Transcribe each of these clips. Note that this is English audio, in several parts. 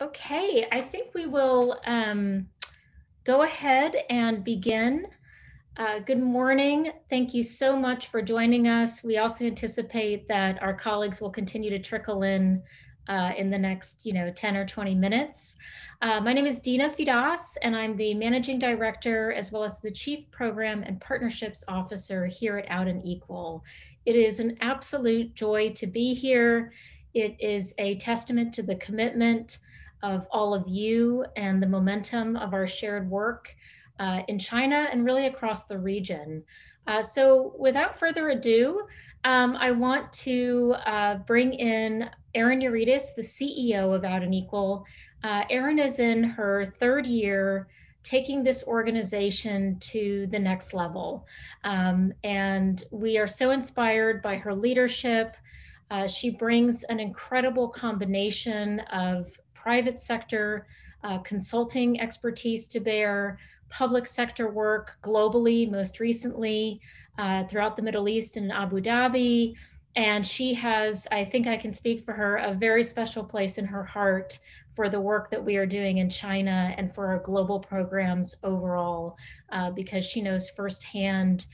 Okay, I think we will go ahead and begin. Good morning. Thank you so much for joining us. We also anticipate that our colleagues will continue to trickle in the next, 10 or 20 minutes. My name is Dina Fidas, and I'm the Managing Director as well as the Chief Program and Partnerships Officer here at Out and Equal. It is an absolute joy to be here. It is a testament to the commitment of all of you and the momentum of our shared work in China and really across the region. So without further ado, I want to bring in Erin Uritis, the CEO of Out and Equal. Erin is in her third year taking this organization to the next level. And we are so inspired by her leadership. She brings an incredible combination of private sector consulting expertise to bear, public sector work globally, most recently throughout the Middle East and Abu Dhabi. And she has, I think I can speak for her, a very special place in her heart for the work that we are doing in China and for our global programs overall, because she knows firsthand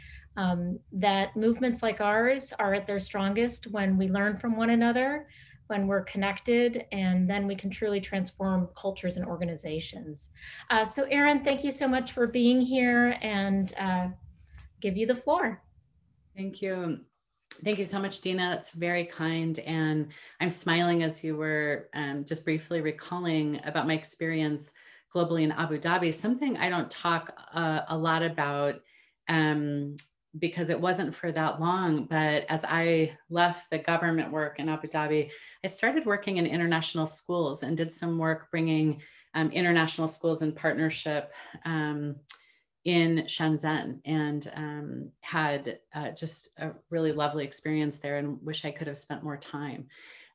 that movements like ours are at their strongest when we learn from one another, when we're connected, and then we can truly transform cultures and organizations. So Erin, thank you so much for being here, and give you the floor. Thank you. Thank you so much, Dina. That's very kind. And I'm smiling as you were just briefly recalling about my experience globally in Abu Dhabi, something I don't talk a lot about because it wasn't for that long. But as I left the government work in Abu Dhabi, I started working in international schools and did some work bringing international schools in partnership in Shenzhen, and had just a really lovely experience there, and wish I could have spent more time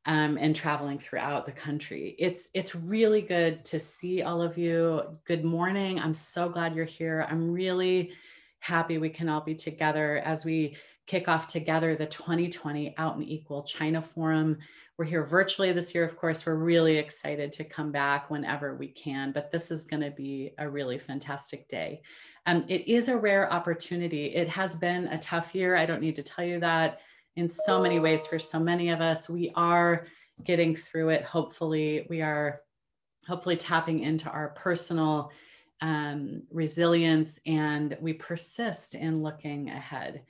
and traveling throughout the country. It's really good to see all of you. Good morning. I'm so glad you're here. I'm really happy we can all be together as we kick off together the 2020 Out and Equal China Forum. We're here virtually this year. Of course, we're really excited to come back whenever we can, but this is going to be a really fantastic day. It is a rare opportunity. It has been a tough year. I don't need to tell you that in so many ways for so many of us. We are getting through it. Hopefully, we are tapping into our personal resilience, and we persist in looking ahead.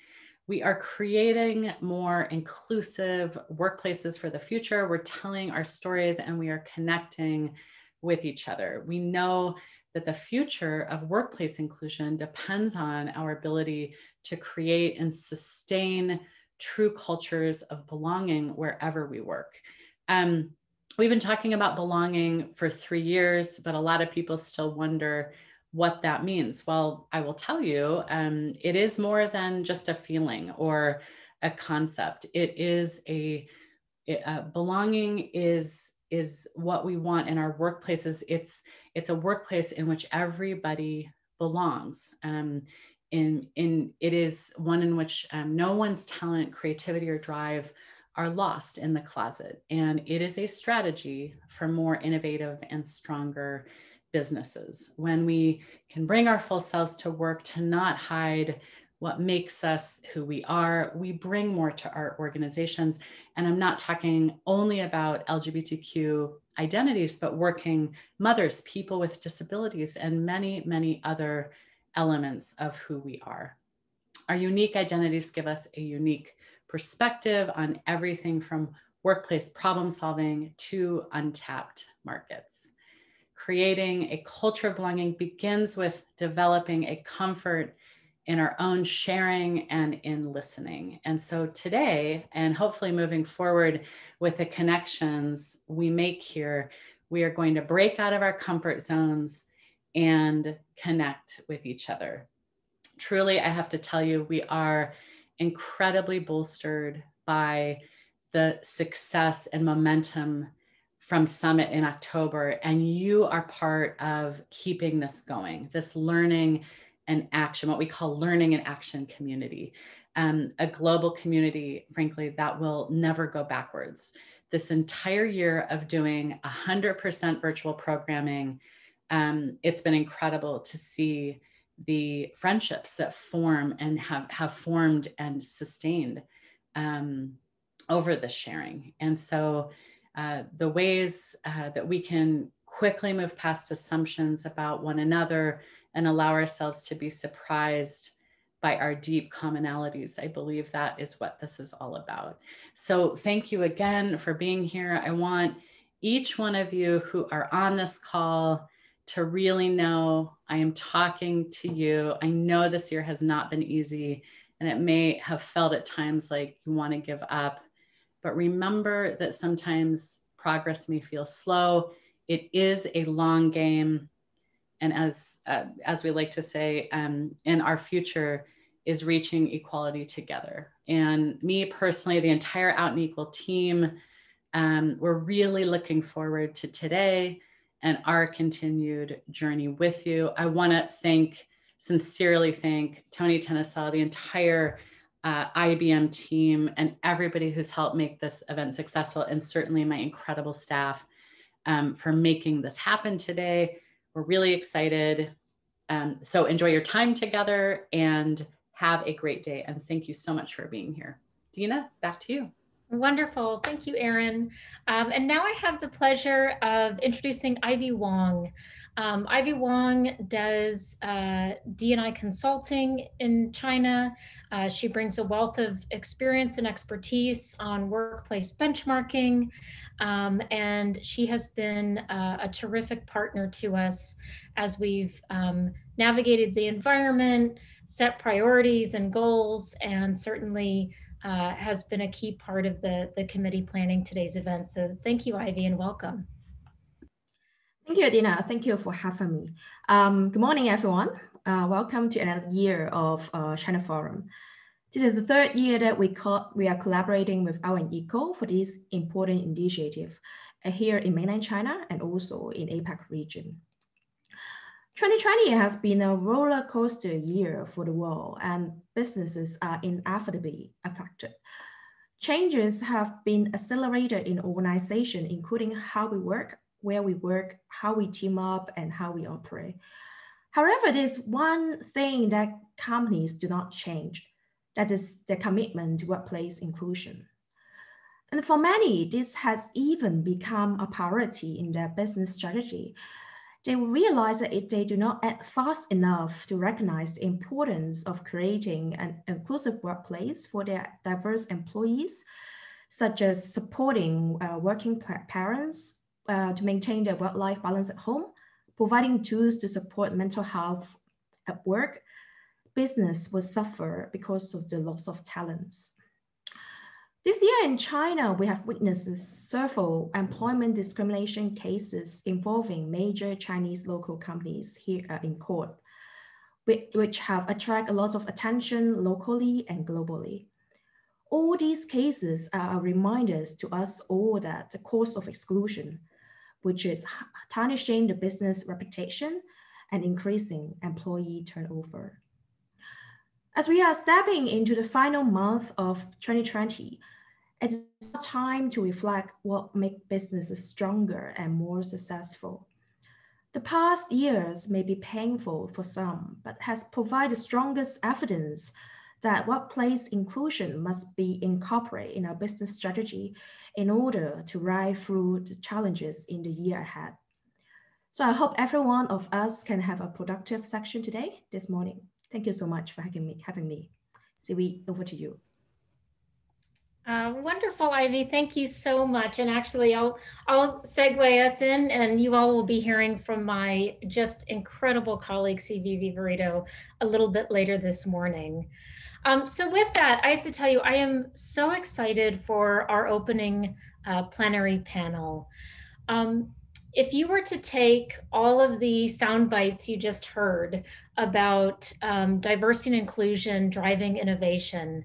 We are creating more inclusive workplaces for the future. We're telling our stories, and we are connecting with each other. We know that the future of workplace inclusion depends on our ability to create and sustain true cultures of belonging wherever we work. We've been talking about belonging for 3 years, but a lot of people still wonder what that means. Well, I will tell you, it is more than just a feeling or a concept. It is belonging is what we want in our workplaces. It's a workplace in which everybody belongs. It is one in which no one's talent, creativity, or drive are lost in the closet. And it is a strategy for more innovative and stronger businesses. When we can bring our full selves to work, to not hide what makes us who we are, we bring more to our organizations. And I'm not talking only about LGBTQ identities, but working mothers, people with disabilities, and many, many other elements of who we are. Our unique identities give us a unique perspective on everything from workplace problem solving to untapped markets. Creating a culture of belonging begins with developing a comfort in our own sharing and in listening. And so today, and hopefully moving forward with the connections we make here, we are going to break out of our comfort zones and connect with each other. Truly, I have to tell you, we are incredibly bolstered by the success and momentum from Summit in October, and you are part of keeping this going, this learning and action, what we call learning and action community, a global community, frankly, that will never go backwards. this entire year of doing 100% virtual programming, it's been incredible to see the friendships that form and have formed and sustained over the sharing. And so the ways that we can quickly move past assumptions about one another and allow ourselves to be surprised by our deep commonalities. I believe that is what this is all about. So thank you again for being here. I want each one of you who are on this call to really know I am talking to you. I know this year has not been easy, and it may have felt at times like you want to give up. But remember that sometimes progress may feel slow. It is a long game. And as we like to say, in our future is reaching equality together. And me personally, the entire Out and Equal team, we're really looking forward to today and our continued journey with you. I want to sincerely thank Tony Tennisal, the entire IBM team, and everybody who's helped make this event successful, and certainly my incredible staff for making this happen today. We're really excited. So enjoy your time together and have a great day. And thank you so much for being here. Dina, back to you. Wonderful. Thank you, Erin. And now I have the pleasure of introducing Ivy Wong. Ivy Wong does D&I consulting in China. She brings a wealth of experience and expertise on workplace benchmarking. And she has been a terrific partner to us as we've navigated the environment, set priorities and goals, and certainly has been a key part of the committee planning today's event. So thank you, Ivy, and welcome. Thank you, Dina. Thank you for having me. Good morning, everyone. Welcome to another year of China Forum. This is the third year that we are collaborating with Out and Equal for this important initiative here in mainland China and also in APAC region. 2020 has been a roller coaster year for the world, and businesses are inevitably affected. Changes have been accelerated in organization, including how we work, where we work, how we team up, and how we operate. However, there's one thing that companies do not change. That is their commitment to workplace inclusion. And for many, this has even become a priority in their business strategy. They will realize that if they do not act fast enough to recognize the importance of creating an inclusive workplace for their diverse employees, such as supporting working parents to maintain their work-life balance at home, providing tools to support mental health at work, business will suffer because of the loss of talents. This year in China, we have witnessed several employment discrimination cases involving major Chinese local companies here in court, which have attracted a lot of attention locally and globally. All these cases are reminders to us all that the cost of exclusion, which is tarnishing the business reputation and increasing employee turnover. As we are stepping into the final month of 2020, it's time to reflect what makes businesses stronger and more successful. The past years may be painful for some, but has provided the strongest evidence that workplace inclusion must be incorporated in our business strategy in order to ride through the challenges in the year ahead. So I hope every one of us can have a productive section today, this morning. Thank you so much for having me. Siwi, over to you. Wonderful, Ivy. Thank you so much. And actually, I'll segue us in, and you all will be hearing from my just incredible colleague, CV Viverito, a little bit later this morning. So with that, I have to tell you, I am so excited for our opening plenary panel. If you were to take all of the sound bites you just heard about diversity and inclusion driving innovation,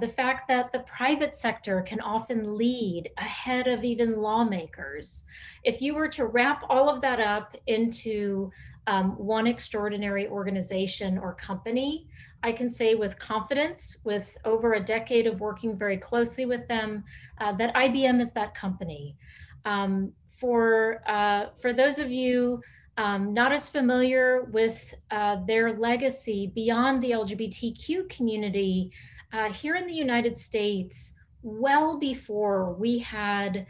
the fact that the private sector can often lead ahead of even lawmakers, if you were to wrap all of that up into one extraordinary organization or company. I can say with confidence, with over a decade of working very closely with them, that IBM is that company. For those of you not as familiar with their legacy beyond the LGBTQ community, here in the United States, well before we had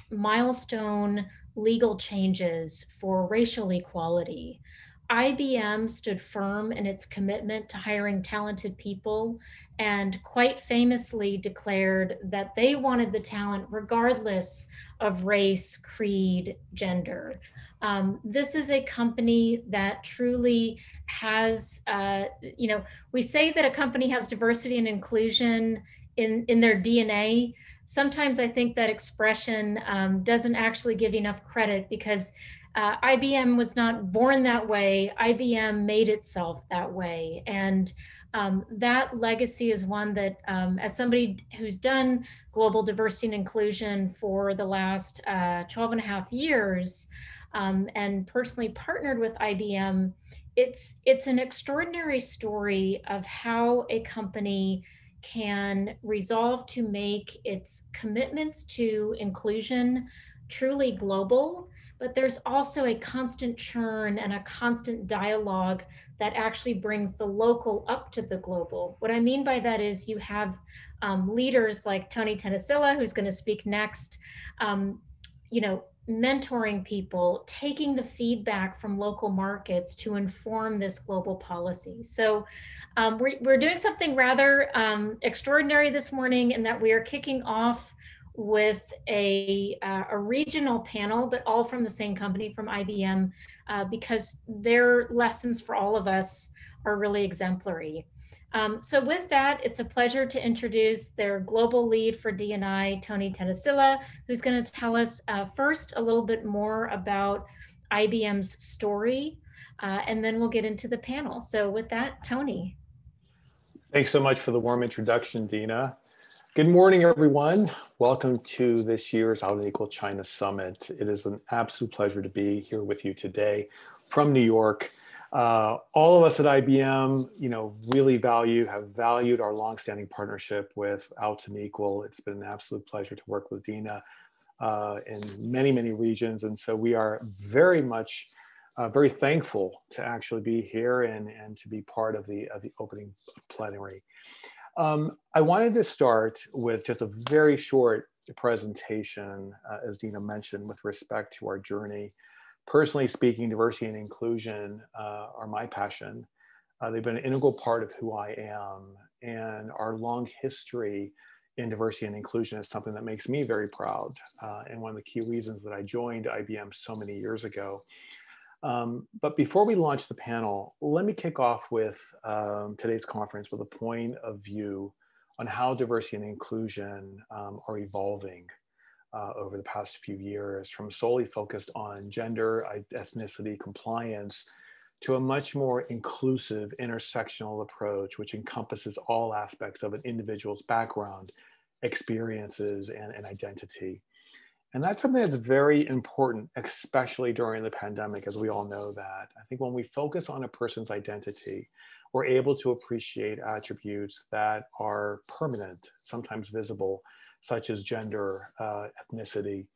milestone legal changes for racial equality, IBM stood firm in its commitment to hiring talented people and quite famously declared that they wanted the talent regardless of race, creed, gender. This is a company that truly has, we say that a company has diversity and inclusion in their DNA. Sometimes I think that expression doesn't actually give enough credit because IBM was not born that way. IBM made itself that way. And that legacy is one that, as somebody who's done global diversity and inclusion for the last 12 and a half years, and personally partnered with IBM, it's an extraordinary story of how a company can resolve to make its commitments to inclusion truly global, but there's also a constant churn and a constant dialogue that actually brings the local up to the global. What I mean by that is you have leaders like Tony Tenisilla, who's going to speak next, mentoring people, taking the feedback from local markets to inform this global policy. So we're doing something rather extraordinary this morning in that we are kicking off with a regional panel, but all from the same company, from IBM, because their lessons for all of us are really exemplary. So with that, it's a pleasure to introduce their global lead for D&I, Tony Tenisilla, who's going to tell us first a little bit more about IBM's story, and then we'll get into the panel. So with that, Tony. Thanks so much for the warm introduction, Dina. Good morning, everyone. Welcome to this year's Out and Equal China Summit. It is an absolute pleasure to be here with you today from New York. All of us at IBM, really have valued our longstanding partnership with Out and Equal. It's been an absolute pleasure to work with Dina in many, many regions. And so we are very much, very thankful to actually be here and to be part of the opening plenary. I wanted to start with just a very short presentation, as Dina mentioned, with respect to our journey. Personally speaking, diversity and inclusion are my passion. They've been an integral part of who I am, and our long history in diversity and inclusion is something that makes me very proud, and one of the key reasons that I joined IBM so many years ago. But before we launch the panel, let me kick off with today's conference with a point of view on how diversity and inclusion are evolving over the past few years, from solely focused on gender, ethnicity, compliance, to a much more inclusive intersectional approach, which encompasses all aspects of an individual's background, experiences, and identity. And that's something that's very important, especially during the pandemic, as we all know that. I think when we focus on a person's identity, we're able to appreciate attributes that are permanent, sometimes visible, such as gender, ethnicity,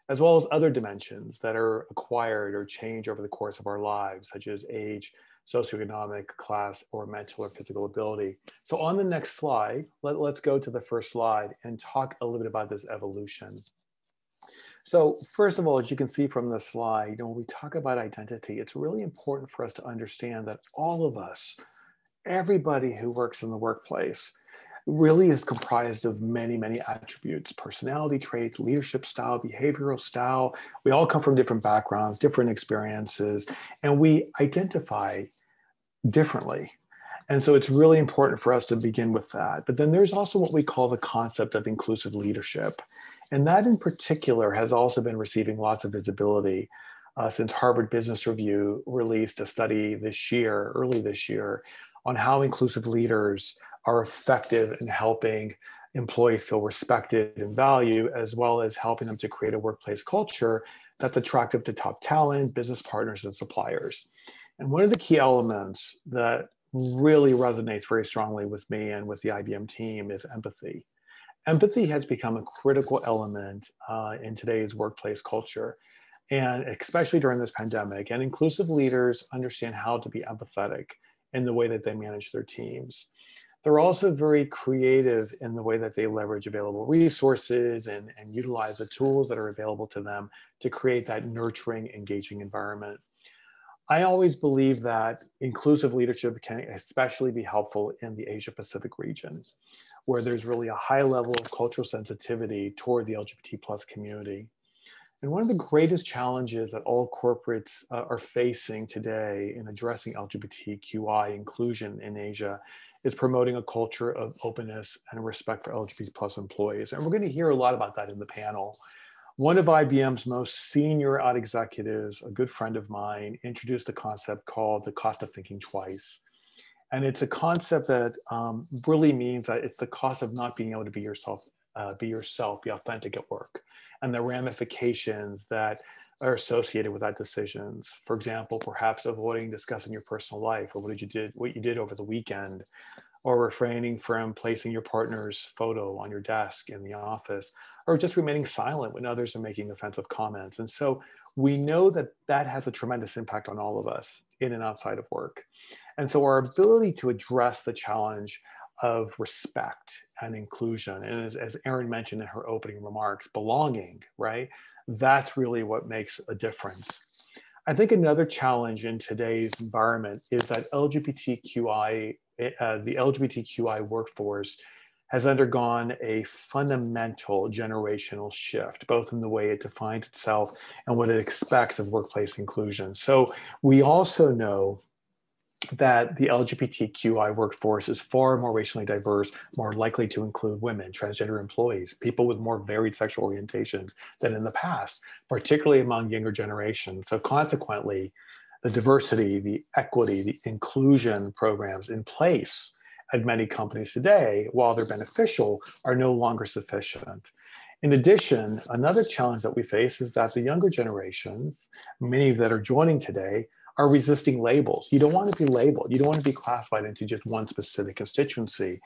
as well as other dimensions that are acquired or change over the course of our lives, such as age, socioeconomic, class, or mental or physical ability. So on the next slide, let's go to the first slide and talk a little bit about this evolution. So first of all, as you can see from the slide, when we talk about identity, it's really important for us to understand that all of us, everybody who works in the workplace, really is comprised of many, many attributes: personality traits, leadership style, behavioral style. We all come from different backgrounds, different experiences, and we identify differently. And so it's really important for us to begin with that. But then there's also what we call the concept of inclusive leadership. And that in particular has also been receiving lots of visibility since Harvard Business Review released a study early this year, on how inclusive leaders are effective in helping employees feel respected and valued, as well as helping them to create a workplace culture that's attractive to top talent, business partners, and suppliers. And one of the key elements that really resonates very strongly with me and with the IBM team is empathy. Empathy has become a critical element in today's workplace culture, and especially during this pandemic. And inclusive leaders understand how to be empathetic in the way that they manage their teams. They're also very creative in the way that they leverage available resources and utilize the tools that are available to them to create that nurturing, engaging environment. I always believe that inclusive leadership can especially be helpful in the Asia Pacific region, where there's really a high level of cultural sensitivity toward the LGBT plus community. And one of the greatest challenges that all corporates are facing today in addressing LGBTQI inclusion in Asia is promoting a culture of openness and respect for LGBT plus employees. And we're going to hear a lot about that in the panel. One of IBM's most senior out executives, a good friend of mine, introduced a concept called the cost of thinking twice. And it's a concept that really means that it's the cost of not being able to be yourself, be authentic at work, and the ramifications that are associated with that decisions. For example, perhaps avoiding discussing your personal life or what you did over the weekend, or refraining from placing your partner's photo on your desk in the office, or just remaining silent when others are making offensive comments. And so we know that that has a tremendous impact on all of us in and outside of work. And so our ability to address the challenge of respect and inclusion, and as Erin mentioned in her opening remarks, belonging, right? That's really what makes a difference. I think another challenge in today's environment is that the LGBTQI workforce has undergone a fundamental generational shift, both in the way it defines itself and what it expects of workplace inclusion. So we also know that the LGBTQI workforce is far more racially diverse, more likely to include women, transgender employees, people with more varied sexual orientations than in the past, particularly among younger generations. So consequently, the diversity, the equity, the inclusion programs in place at many companies today, while they're beneficial, are no longer sufficient. In addition, another challenge that we face is that the younger generations, many that are joining today, are resisting labels. You don't want to be labeled. You don't want to be classified into just one specific constituency.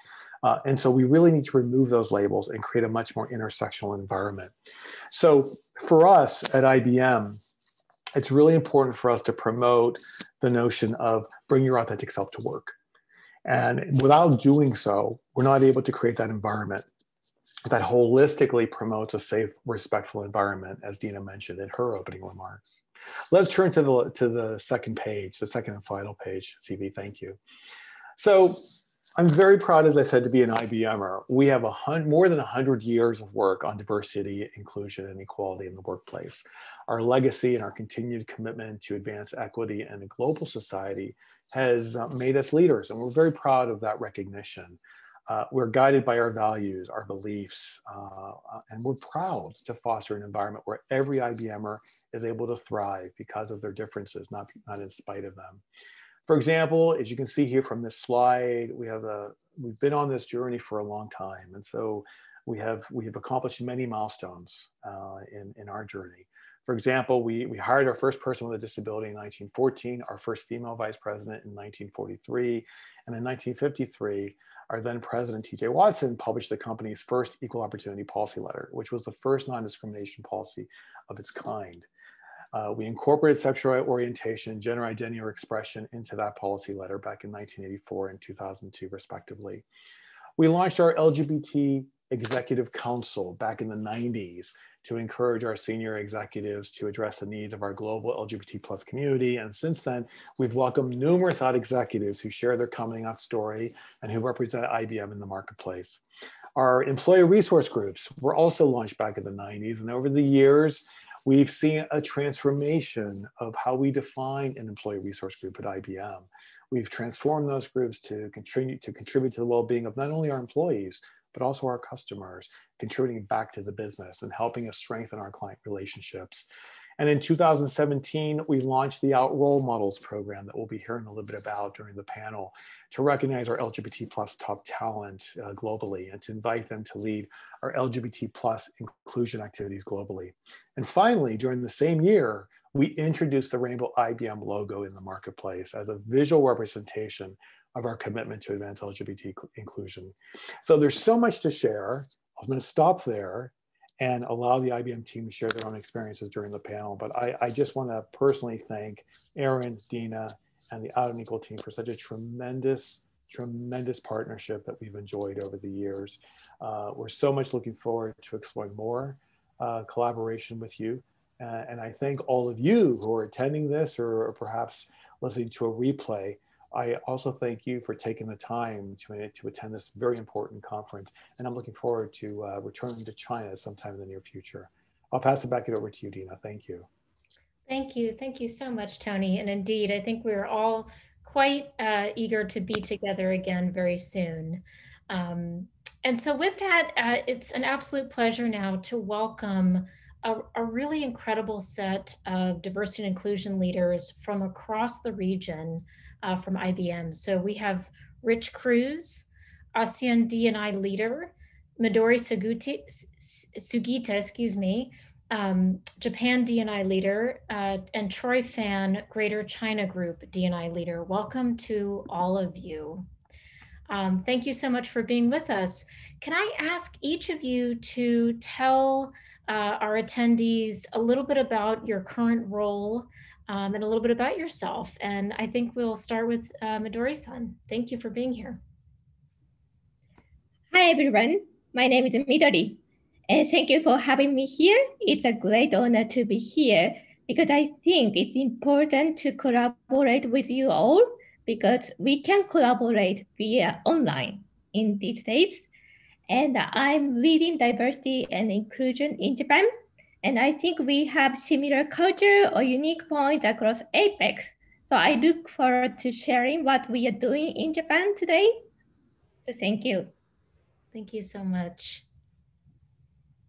And so we really need to remove those labels and create a much more intersectional environment. So for us at IBM, it's really important for us to promote the notion of bring your authentic self to work. And without doing so, we're not able to create that environment that holistically promotes a safe, respectful environment, as Dina mentioned in her opening remarks. Let's turn to the second page, the second and final page, CV, thank you. So I'm very proud, as I said, to be an IBMer. We have more than 100 years of work on diversity, inclusion, and equality in the workplace. Our legacy and our continued commitment to advance equity in a global society has made us leaders, and we're very proud of that recognition. We're guided by our values, our beliefs, and we're proud to foster an environment where every IBMer is able to thrive because of their differences, not in spite of them. For example, as you can see here from this slide, we've been on this journey for a long time, and so we have accomplished many milestones in our journey. For example, we hired our first person with a disability in 1914, our first female vice president in 1943, and in 1953, our then president, T.J. Watson, published the company's first equal opportunity policy letter, which was the first non-discrimination policy of its kind. We incorporated sexual orientation, gender identity or expression into that policy letter back in 1984 and 2002, respectively. We launched our LGBT Executive Council back in the 90s to encourage our senior executives to address the needs of our global LGBT plus community. And since then, we've welcomed numerous out executives who share their coming out story and who represent IBM in the marketplace. Our employee resource groups were also launched back in the 90s. And over the years, we've seen a transformation of how we define an employee resource group at IBM. We've transformed those groups to contribute to the well-being of not only our employees, but also our customers, contributing back to the business and helping us strengthen our client relationships. And in 2017, we launched the Out Role Models program that we'll be hearing a little bit about during the panel to recognize our LGBT plus top talent globally and to invite them to lead our LGBT plus inclusion activities globally. And finally, during the same year, we introduced the Rainbow IBM logo in the marketplace as a visual representation of our commitment to advance LGBT inclusion. So there's so much to share. I'm going to stop there and allow the IBM team to share their own experiences during the panel. But I just want to personally thank Erin, Dina, and the Out and Equal team for such a tremendous partnership that we've enjoyed over the years. We're so much looking forward to exploring more collaboration with you. And I thank all of you who are attending this or perhaps listening to a replay. I also thank you for taking the time to attend this very important conference. And I'm looking forward to returning to China sometime in the near future. I'll pass it back over to you, Dina. Thank you. Thank you. Thank you so much, Tony. And indeed, I think we're all quite eager to be together again very soon. And so with that, it's an absolute pleasure now to welcome a really incredible set of diversity and inclusion leaders from across the region from IBM. So we have Rich Cruz, ASEAN D&I leader, Midori Sugita, excuse me, Japan D&I leader, and Troy Fan, Greater China Group D&I leader. Welcome to all of you. Thank you so much for being with us. Can I ask each of you to tell our attendees a little bit about your current role and a little bit about yourself? And I think we'll start with Midori-san. Thank you for being here. Hi, everyone. My name is Midori. And thank you for having me here. It's a great honor to be here because I think it's important to collaborate with you all because we can collaborate via online in these days. And I'm leading diversity and inclusion in Japan. And I think we have similar culture or unique points across APEX. So I look forward to sharing what we are doing in Japan today. So thank you. Thank you so much.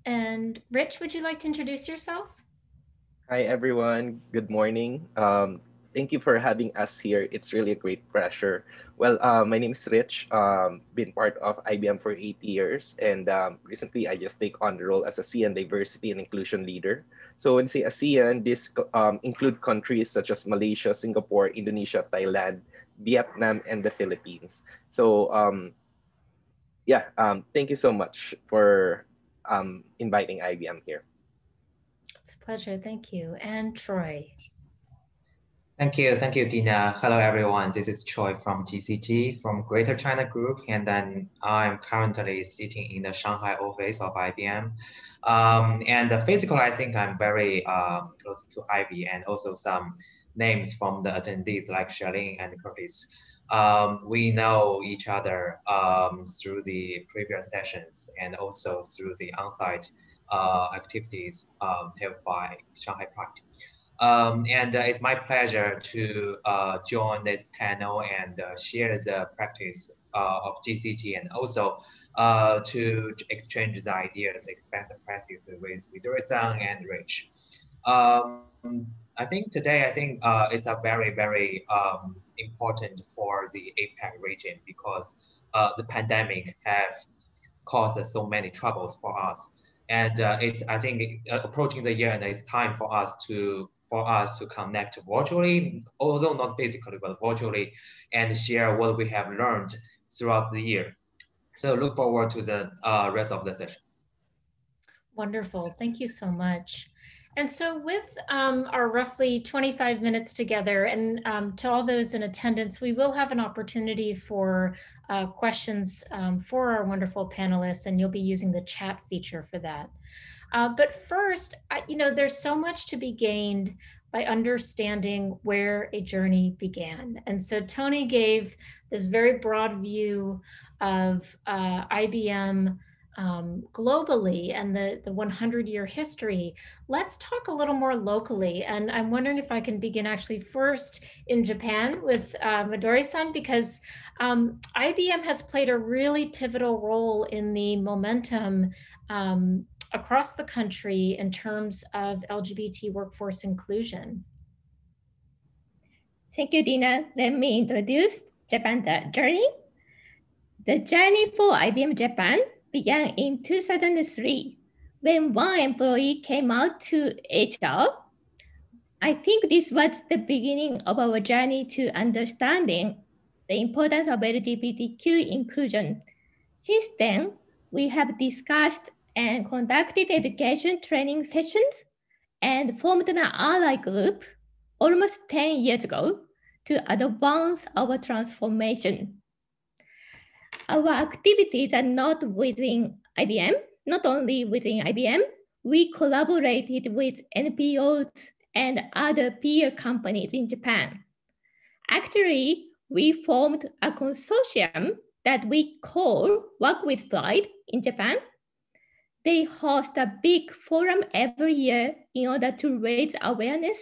And Rich, would you like to introduce yourself? Hi, everyone. Good morning. Thank you for having us here. It's really a great pleasure. Well, my name is Rich. Been part of IBM for 8 years, and recently I just take on the role as ASEAN Diversity and Inclusion Leader. So when say ASEAN, this include countries such as Malaysia, Singapore, Indonesia, Thailand, Vietnam, and the Philippines. So thank you so much for inviting IBM here. It's a pleasure. Thank you. And Troy. Thank you, Dina. Hello, everyone. This is Troy from GCT, from Greater China Group, and then I'm currently sitting in the Shanghai office of IBM. And physically, I think I'm very close to Ivy, and also some names from the attendees like Charlene and Curtis. We know each other through the previous sessions and also through the on-site activities held by Shanghai Pride. And it's my pleasure to join this panel and share the practice of GCT and also to exchange the ideas, express practice with Midori-san and Rich. I think today, it's a very, very important for the APEC region because the pandemic have caused so many troubles for us. And I think approaching the year, and it's time for us to connect virtually, although not physically, but virtually, and share what we have learned throughout the year. So look forward to the rest of the session. Wonderful. Thank you so much. And so with our roughly 25 minutes together, and to all those in attendance, we will have an opportunity for questions for our wonderful panelists, and you'll be using the chat feature for that. But first, there's so much to be gained by understanding where a journey began. And so Tony gave this very broad view of IBM globally and the 100-year history. Let's talk a little more locally. And I'm wondering if I can begin actually first in Japan with Midori-san, because IBM has played a really pivotal role in the momentum across the country in terms of LGBT workforce inclusion? Thank you, Dina. Let me introduce Japan journey. The journey for IBM Japan began in 2003 when one employee came out to HR. I think this was the beginning of our journey to understanding the importance of LGBTQ inclusion. Since then, we have discussed and conducted education training sessions and formed an ally group almost 10 years ago to advance our transformation. Our activities are not within IBM, not only within IBM, we collaborated with NPOs and other peer companies in Japan. Actually, we formed a consortium that we call Work with Pride in Japan. They host a big forum every year in order to raise awareness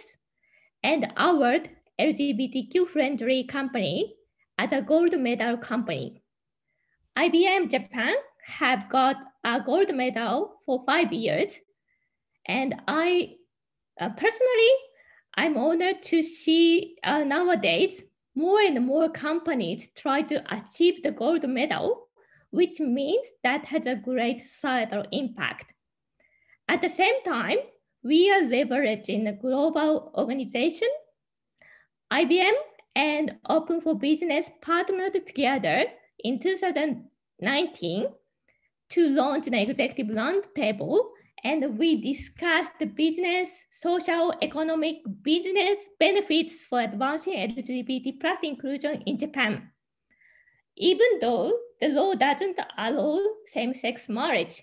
and award LGBTQ-friendly company as a gold medal company. IBM Japan have got a gold medal for 5 years, and I personally, I'm honored to see nowadays more and more companies try to achieve the gold medal, which means that has a great societal impact. At the same time, we are leveraging a global organization. IBM and Open for Business partnered together in 2019 to launch an executive roundtable, and we discussed the business, social, economic, business benefits for advancing LGBT plus inclusion in Japan. Even though the law doesn't allow same-sex marriage,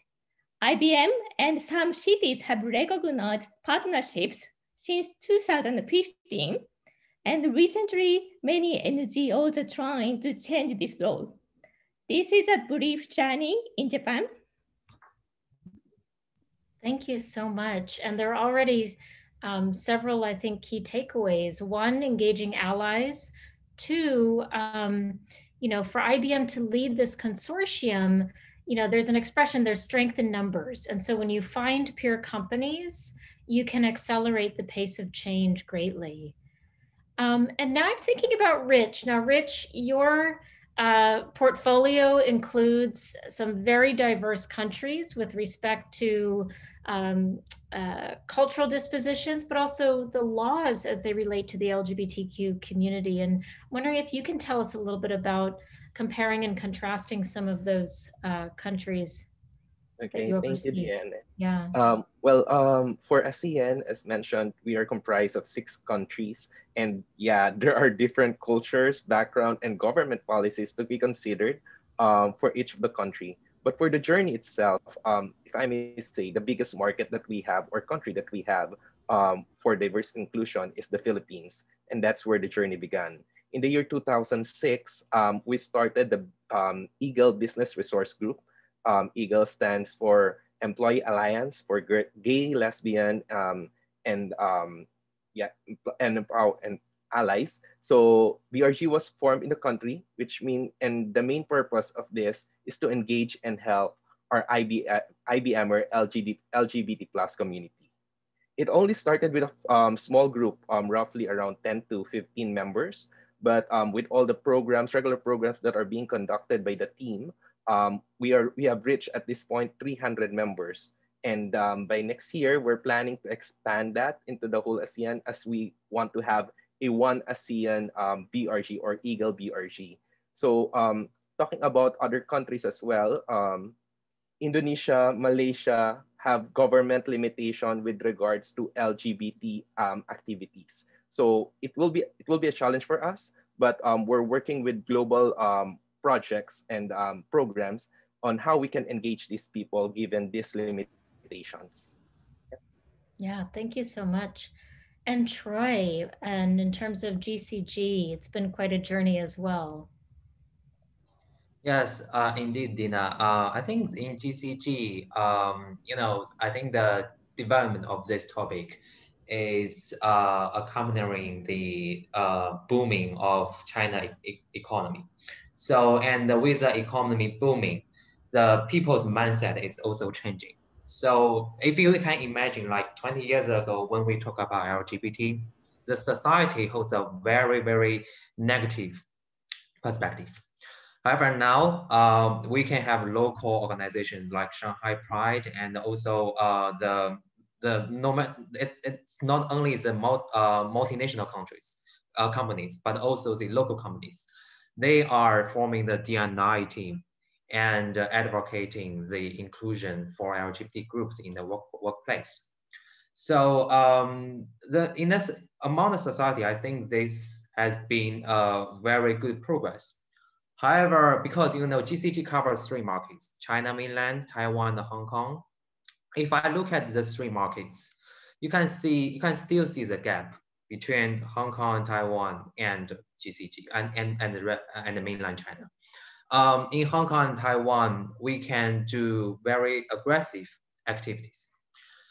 IBM and some cities have recognized partnerships since 2015, and recently many NGOs are trying to change this law. This is a brief journey in Japan. Thank you so much. And there are already several, I think, key takeaways. One, engaging allies. Two, for IBM to lead this consortium, there's an expression, there's strength in numbers. And so when you find peer companies, you can accelerate the pace of change greatly. And now I'm thinking about Rich. Now, Rich, your portfolio includes some very diverse countries with respect to cultural dispositions, but also the laws as they relate to the LGBTQ community. And I'm wondering if you can tell us a little bit about comparing and contrasting some of those countries. Okay, thank you, Deanne. Yeah. For ASEAN, as mentioned, we are comprised of 6 countries. And yeah, there are different cultures, background, and government policies to be considered for each of the country. But for the journey itself, if I may say, the biggest market that we have or country that we have for diverse inclusion is the Philippines. And that's where the journey began. In the year 2006, we started the Eagle Business Resource Group. Eagle stands for Employee Alliance for Gay, Lesbian, and allies. So BRG was formed in the country, and the main purpose of this is to engage and help our IBM or LGBT plus community. It only started with a small group, roughly around 10 to 15 members, but with all the regular programs that are being conducted by the team, we have reached at this point 300 members. And by next year, we're planning to expand that into the whole ASEAN, as we want to have a one ASEAN BRG or Eagle BRG. So talking about other countries as well, Indonesia, Malaysia have government limitation with regards to LGBT activities. So it will be a challenge for us, but we're working with global projects and programs on how we can engage these people given these limitations. Yeah, thank you so much. And Troy, and in terms of GCG, it's been quite a journey as well. Yes, indeed, Dina. I think in GCG, I think the development of this topic is accompanying the booming of China economy. So, and with the economy booming, the people's mindset is also changing. So if you can imagine, like 20 years ago, when we talk about LGBT, the society holds a very, very negative perspective. However, now we can have local organizations like Shanghai Pride, and also it's not only the multinational companies, but also the local companies. They are forming the D&I team and advocating the inclusion for LGBT groups in the workplace. So in this among the society, I think this has been a very good progress. However, because GCG covers 3 markets: China mainland, Taiwan, and Hong Kong. If I look at the 3 markets, you can still see the gap between Hong Kong, Taiwan, and GCG and the mainland China. In Hong Kong and Taiwan, we can do very aggressive activities.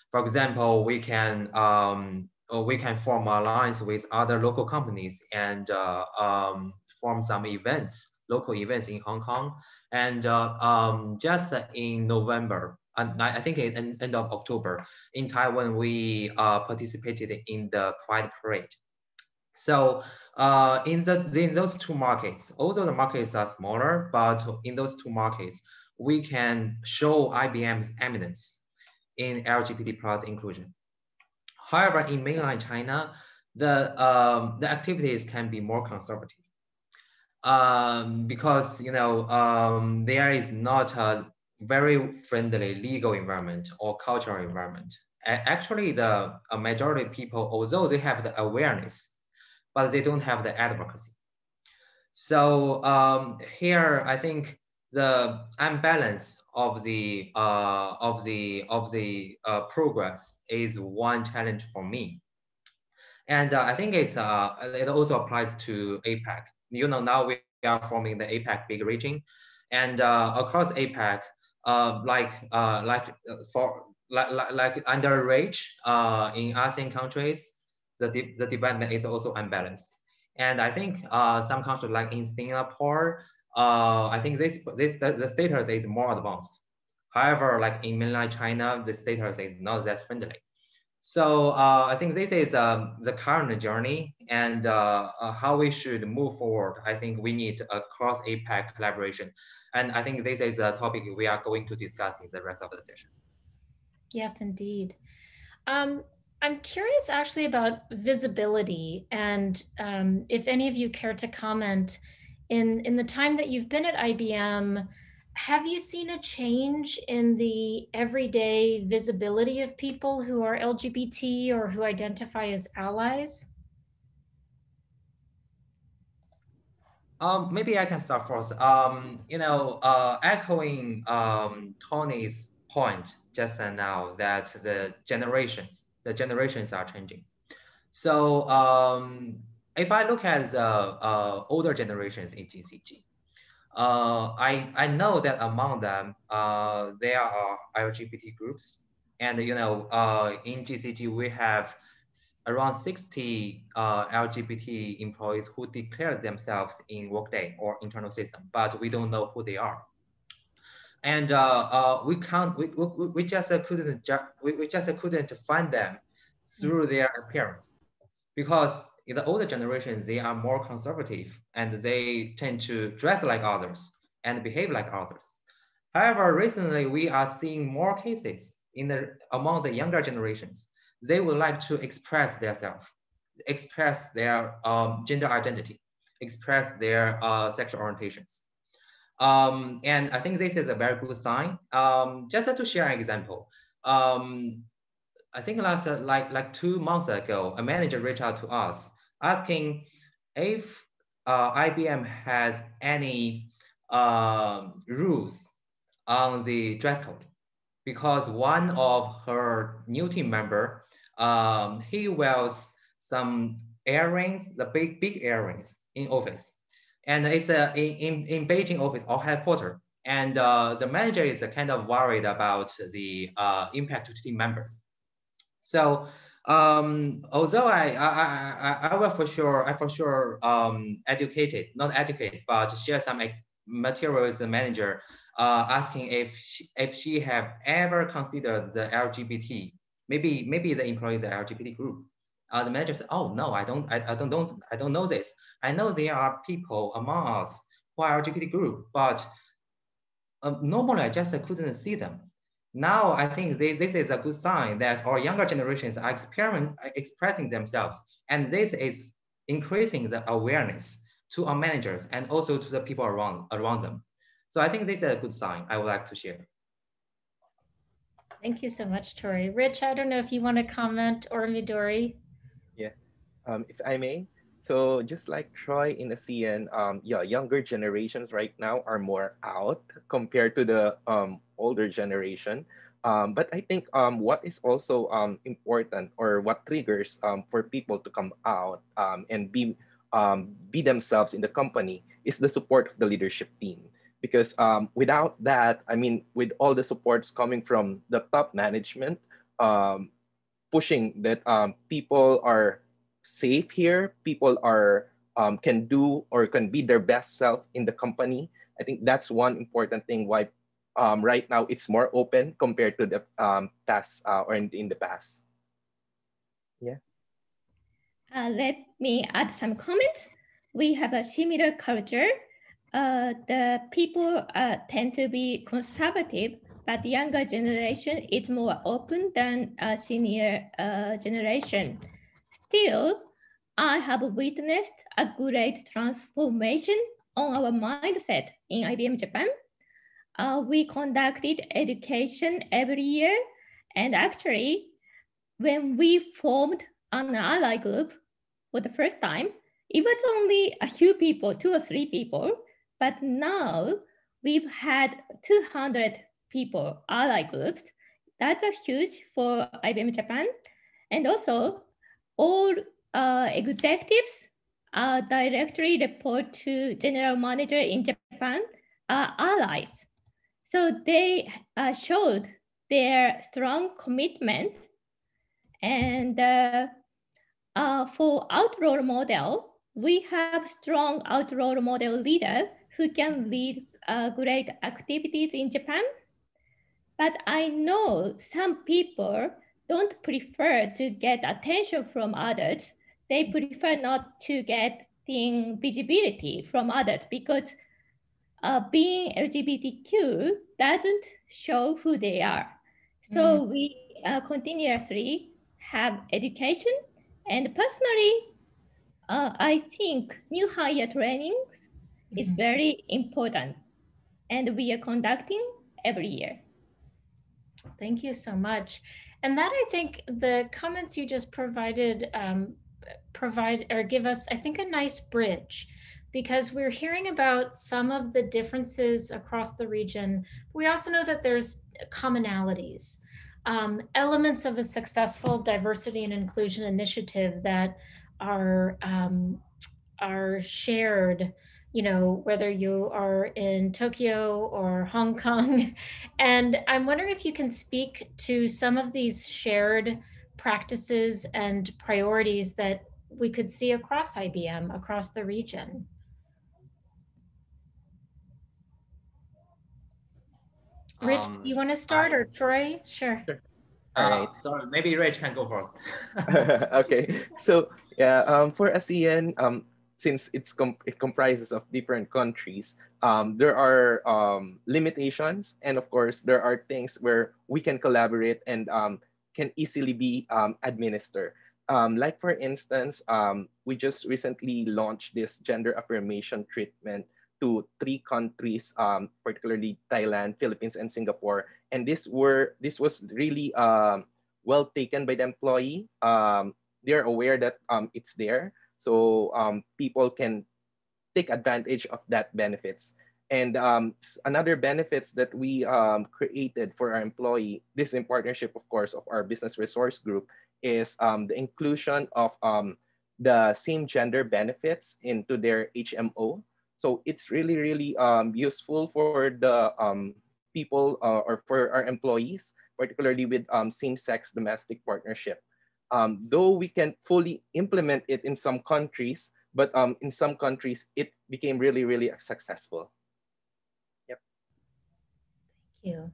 For example, we can form alliance with other local companies and form some local events in Hong Kong. And just in November, and I think at the end of October, in Taiwan, we participated in the Pride Parade. So in those 2 markets, although the markets are smaller, but in those 2 markets, we can show IBM's eminence in LGBT plus inclusion. However, in mainland China, the activities can be more conservative because there is not a very friendly legal environment or cultural environment. Actually, the majority of people, although they have the awareness, but they don't have the advocacy. So here, I think the imbalance of the progress is one challenge for me, and I think it also applies to APAC. Now we are forming the APAC big region, and across APAC, like underage in ASEAN countries, the development is also unbalanced. And I think some countries like in Singapore, I think the status is more advanced. However, like in mainland China, the status is not that friendly. So I think this is the current journey, and how we should move forward. I think we need a cross APAC collaboration. And I think this is a topic we are going to discuss in the rest of the session. Yes, indeed. I'm curious actually about visibility, and if any of you care to comment, in the time that you've been at IBM, have you seen a change in the everyday visibility of people who are LGBT or who identify as allies? Maybe I can start first. Echoing Tony's point just now, that the generations are changing. So if I look at the older generations in GCG, I know that among them there are LGBT groups, and in GCG we have around 60 LGBT employees who declare themselves in Workday or internal system, but we don't know who they are. And we just couldn't find them through their appearance, because in the older generations, they are more conservative and they tend to dress like others and behave like others. However, recently we are seeing more cases among the younger generations. They would like to express themselves, express their gender identity, express their sexual orientations. And I think this is a very good sign. Just to share an example, I think like 2 months ago, a manager reached out to us asking if IBM has any rules on the dress code, because one of her new team member, he wears some earrings, the big earrings in office, and it's in Beijing office or headquarters, and the manager is kind of worried about the impact to team members. So although I will for sure not educate, but share some material with the manager asking if she have ever considered the LGBT. Maybe the employees are LGBT group. The manager said, "Oh no, I don't know this. I know there are people among us who are LGBT group, but normally I just couldn't see them." Now I think this is a good sign that our younger generations are expressing themselves, and this is increasing the awareness to our managers and also to the people around them. So I think this is a good sign I would like to share. Thank you so much, Tori. Rich, I don't know if you want to comment, or Midori. Yeah, if I may. So just like Troy in ASEAN, yeah, younger generations right now are more out compared to the older generation. But I think what is also important, or what triggers for people to come out and be themselves in the company, is the support of the leadership team. Because without that, I mean, with all the supports coming from the top management, um, pushing that people are safe here, people are can do or can be their best self in the company. I think that's one important thing why right now it's more open compared to the past or in the past. Yeah. Let me add some comments. We have a similar culture. The people tend to be conservative, but the younger generation is more open than a senior generation. Still, I have witnessed a great transformation on our mindset in IBM Japan. We conducted education every year, and actually, when we formed an ally group for the first time, it was only a few people, 2 or 3 people, but now we've had 200 people ally groups. That's a huge for IBM Japan. And also, all executives directly report to general manager in Japan are allies. So they showed their strong commitment. And for outrole model, we have strong outrole model leader who can lead great activities in Japan. But I know some people don't prefer to get attention from others. They prefer not to get visibility from others because being LGBTQ doesn't show who they are. So we continuously have education, and personally, I think new hire trainings is very important, and we are conducting every year. Thank you so much. And that, I think the comments you just provided provide or give us, I think, a nice bridge, because we're hearing about some of the differences across the region. We also know that there's commonalities, elements of a successful diversity and inclusion initiative that are shared, you know, whether you are in Tokyo or Hong Kong. And I'm wondering if you can speak to some of these shared practices and priorities that we could see across IBM, across the region. Rich, you want to start, or Troy? Sure. All right. Sorry, maybe Rich can go first. Okay. So yeah, for ASEAN, since it comprises of different countries, there are limitations, and of course there are things where we can collaborate and can easily be administered. Like for instance, we just recently launched this gender affirmation treatment to 3 countries, particularly Thailand, Philippines, and Singapore. And this was really well taken by the employee. They're aware that it's there, so people can take advantage of that benefits. And another benefits that we created for our employee, this in partnership, of course, of our business resource group, is the inclusion of the same gender benefits into their HMO. So it's really, really useful for the people or for our employees, particularly with same-sex domestic partnership. Though we can fully implement it in some countries, but in some countries, it became really, really successful. Yep. you.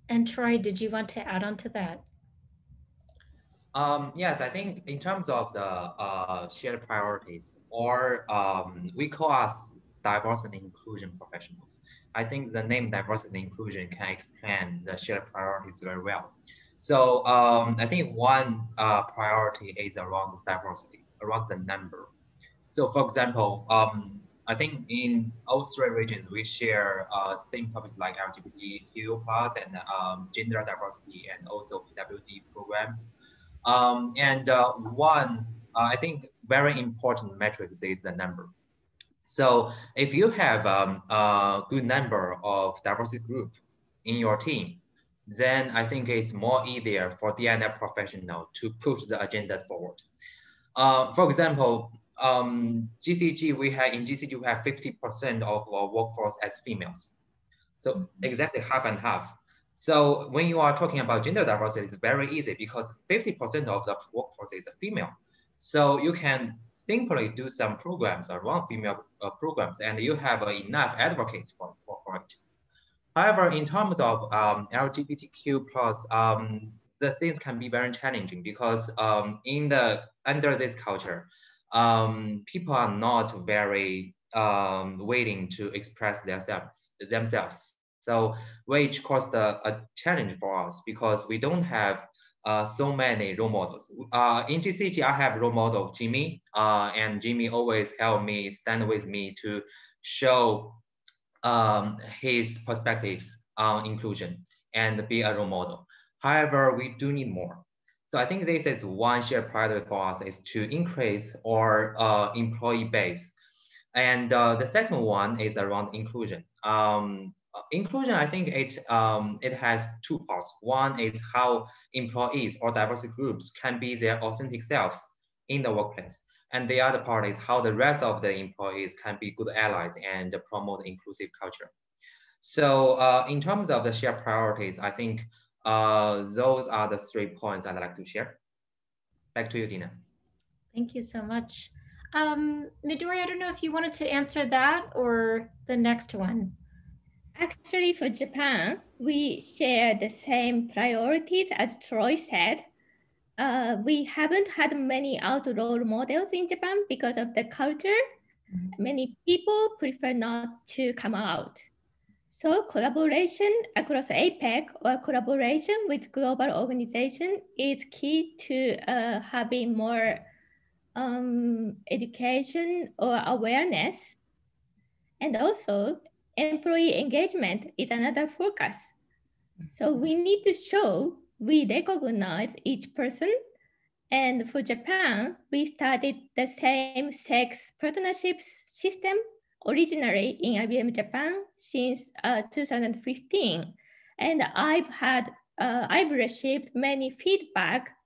And Troy, did you want to add on to that? Yes, I think in terms of the shared priorities, or we call us diversity and inclusion professionals. I think the name diversity and inclusion can explain the shared priorities very well. So I think one priority is around diversity, around the number. So for example, I think in all three regions, we share same topic like LGBTQ plus and gender diversity and also PWD programs. I think very important metrics is the number. So if you have a good number of diversity group in your team, then I think it's more easier for D&I professional to push the agenda forward. For example, GCG, in GCG, we have 50% of our workforce as females. So exactly half and half. So when you are talking about gender diversity, it's very easy because 50% of the workforce is a female. So you can simply do some programs around female programs, and you have enough advocates for it. However, in terms of LGBTQ plus, the things can be very challenging because under this culture, people are not very willing to express themselves. So which caused a challenge for us because we don't have so many role models. In GCG, I have role model Jimmy, and Jimmy always helped me, stand with me to show his perspectives on inclusion and be a role model. However, we do need more. So I think this is one shared priority for us is to increase our employee base. And the second one is around inclusion. Inclusion, I think it has two parts. One is how employees or diversity groups can be their authentic selves in the workplace. And the other part is how the rest of the employees can be good allies and promote inclusive culture. So in terms of the shared priorities, I think those are the 3 points I'd like to share. Back to you, Dina. Thank you so much. Midori, I don't know if you wanted to answer that or the next one. Actually, for Japan, we share the same priorities as Troy said. We haven't had many out role models in Japan because of the culture. Many people prefer not to come out. So collaboration across APEC or collaboration with global organization is key to having more education or awareness. And also employee engagement is another focus. So we need to show we recognize each person. And for Japan, we started the same sex partnerships system originally in IBM Japan since 2015. And I've received many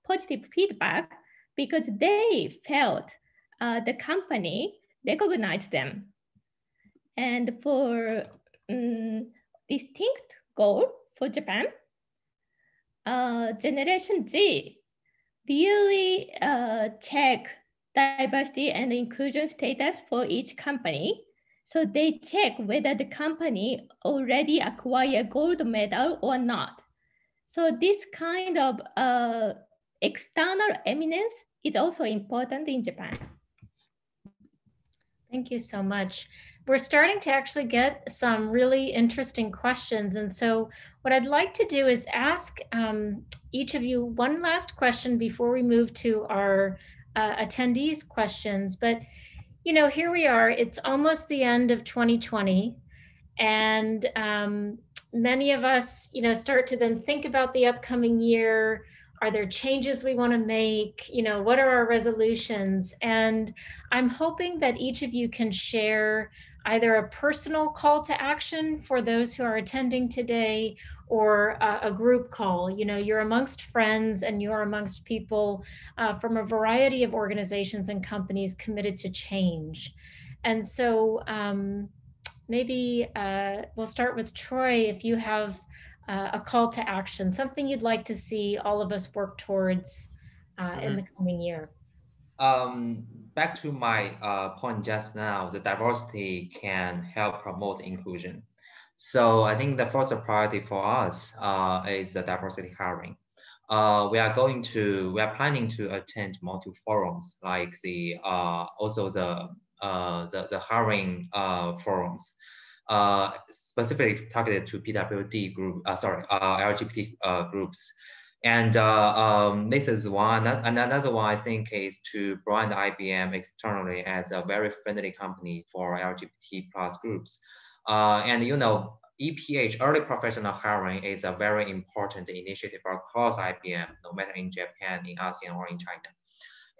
positive feedback, because they felt the company recognized them. And for distinct goal for Japan, Generation Z really check diversity and inclusion status for each company. So they check whether the company already acquired gold medal or not. So this kind of external eminence is also important in Japan. Thank you so much. We're starting to actually get some really interesting questions. And so what I'd like to do is ask each of you one last question before we move to our attendees' questions. But, you know, here we are, it's almost the end of 2020. And many of us, you know, start to then think about the upcoming year. Are there changes we want to make? You know, what are our resolutions? And I'm hoping that each of you can share either a personal call to action for those who are attending today, or a group call. You know, you're amongst friends and you're amongst people from a variety of organizations and companies committed to change. And so maybe we'll start with Troy. If you have a call to action, something you'd like to see all of us work towards in the coming year. Back to my point just now, the diversity can help promote inclusion. So I think the first priority for us is the diversity hiring. We are planning to attend multiple forums like also the hiring forums, specifically targeted to PWD group, LGBT groups. And this is one. Another one I think is to brand IBM externally as a very friendly company for LGBT plus groups. And you know, EPH, early professional hiring, is a very important initiative across IBM, no matter in Japan, in ASEAN, or in China.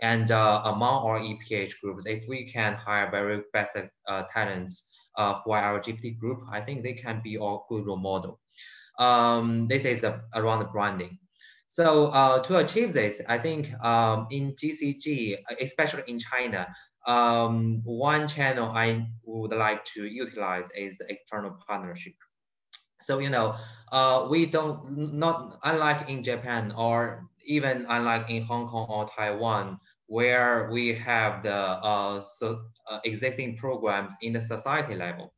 And among our EPH groups, if we can hire very best talents who are LGBT group, I think they can be a good role model. This is around the branding. So to achieve this, I think in GCG, especially in China, one channel I would like to utilize is external partnership. So, you know, we not unlike in Japan or even unlike in Hong Kong or Taiwan, where we have the existing programs in the society level.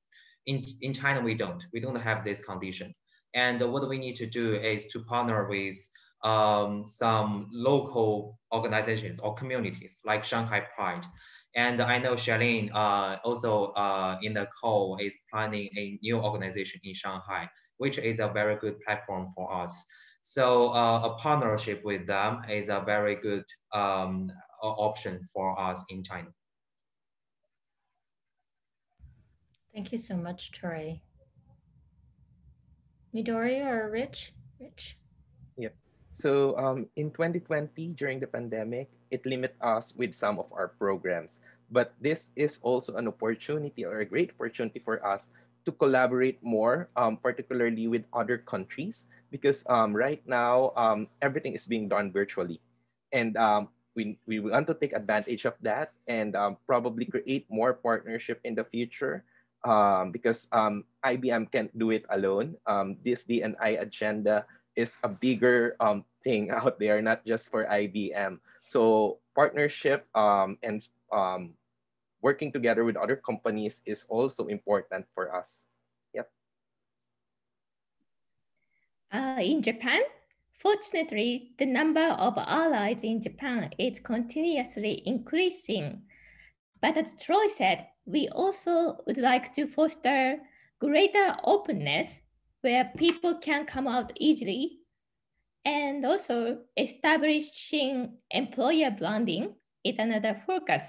In China, we don't have this condition. And what we need to do is to partner with some local organizations or communities like Shanghai Pride. And I know Charlene also in the call is planning a new organization in Shanghai, which is a very good platform for us. So a partnership with them is a very good option for us in China. Thank you so much, Troy. Midori or Rich? Yep. So in 2020, during the pandemic, it limited us with some of our programs. But this is also an opportunity or a great opportunity for us to collaborate more, particularly with other countries, because right now, everything is being done virtually. And we want to take advantage of that and probably create more partnership in the future because IBM can't do it alone. This D&I agenda is a bigger thing out there, not just for IBM. So partnership and working together with other companies is also important for us. Yep. In Japan, fortunately, the number of allies in Japan is continuously increasing. But as Troy said, we also would like to foster greater openness where people can come out easily, and also establishing employer branding is another focus.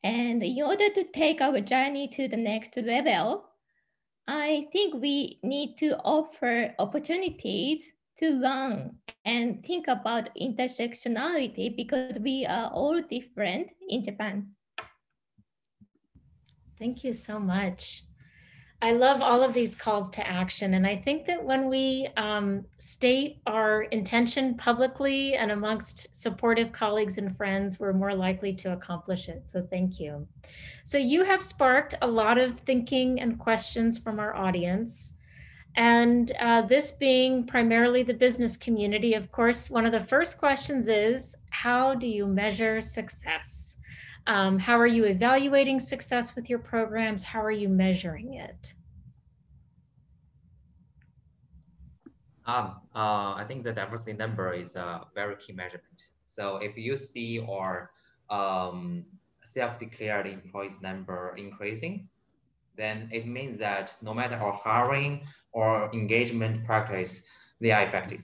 And in order to take our journey to the next level, I think we need to offer opportunities to learn and think about intersectionality because we are all different in Japan. Thank you so much. I love all of these calls to action. And I think that when we state our intention publicly and amongst supportive colleagues and friends, we're more likely to accomplish it. So thank you. So you have sparked a lot of thinking and questions from our audience. And this being primarily the business community, of course, one of the first questions is, how do you measure success? How are you evaluating success with your programs? How are you measuring it? I think the diversity number is a very key measurement. So if you see our self-declared employees number increasing, then it means that no matter our hiring or engagement practice, they are effective.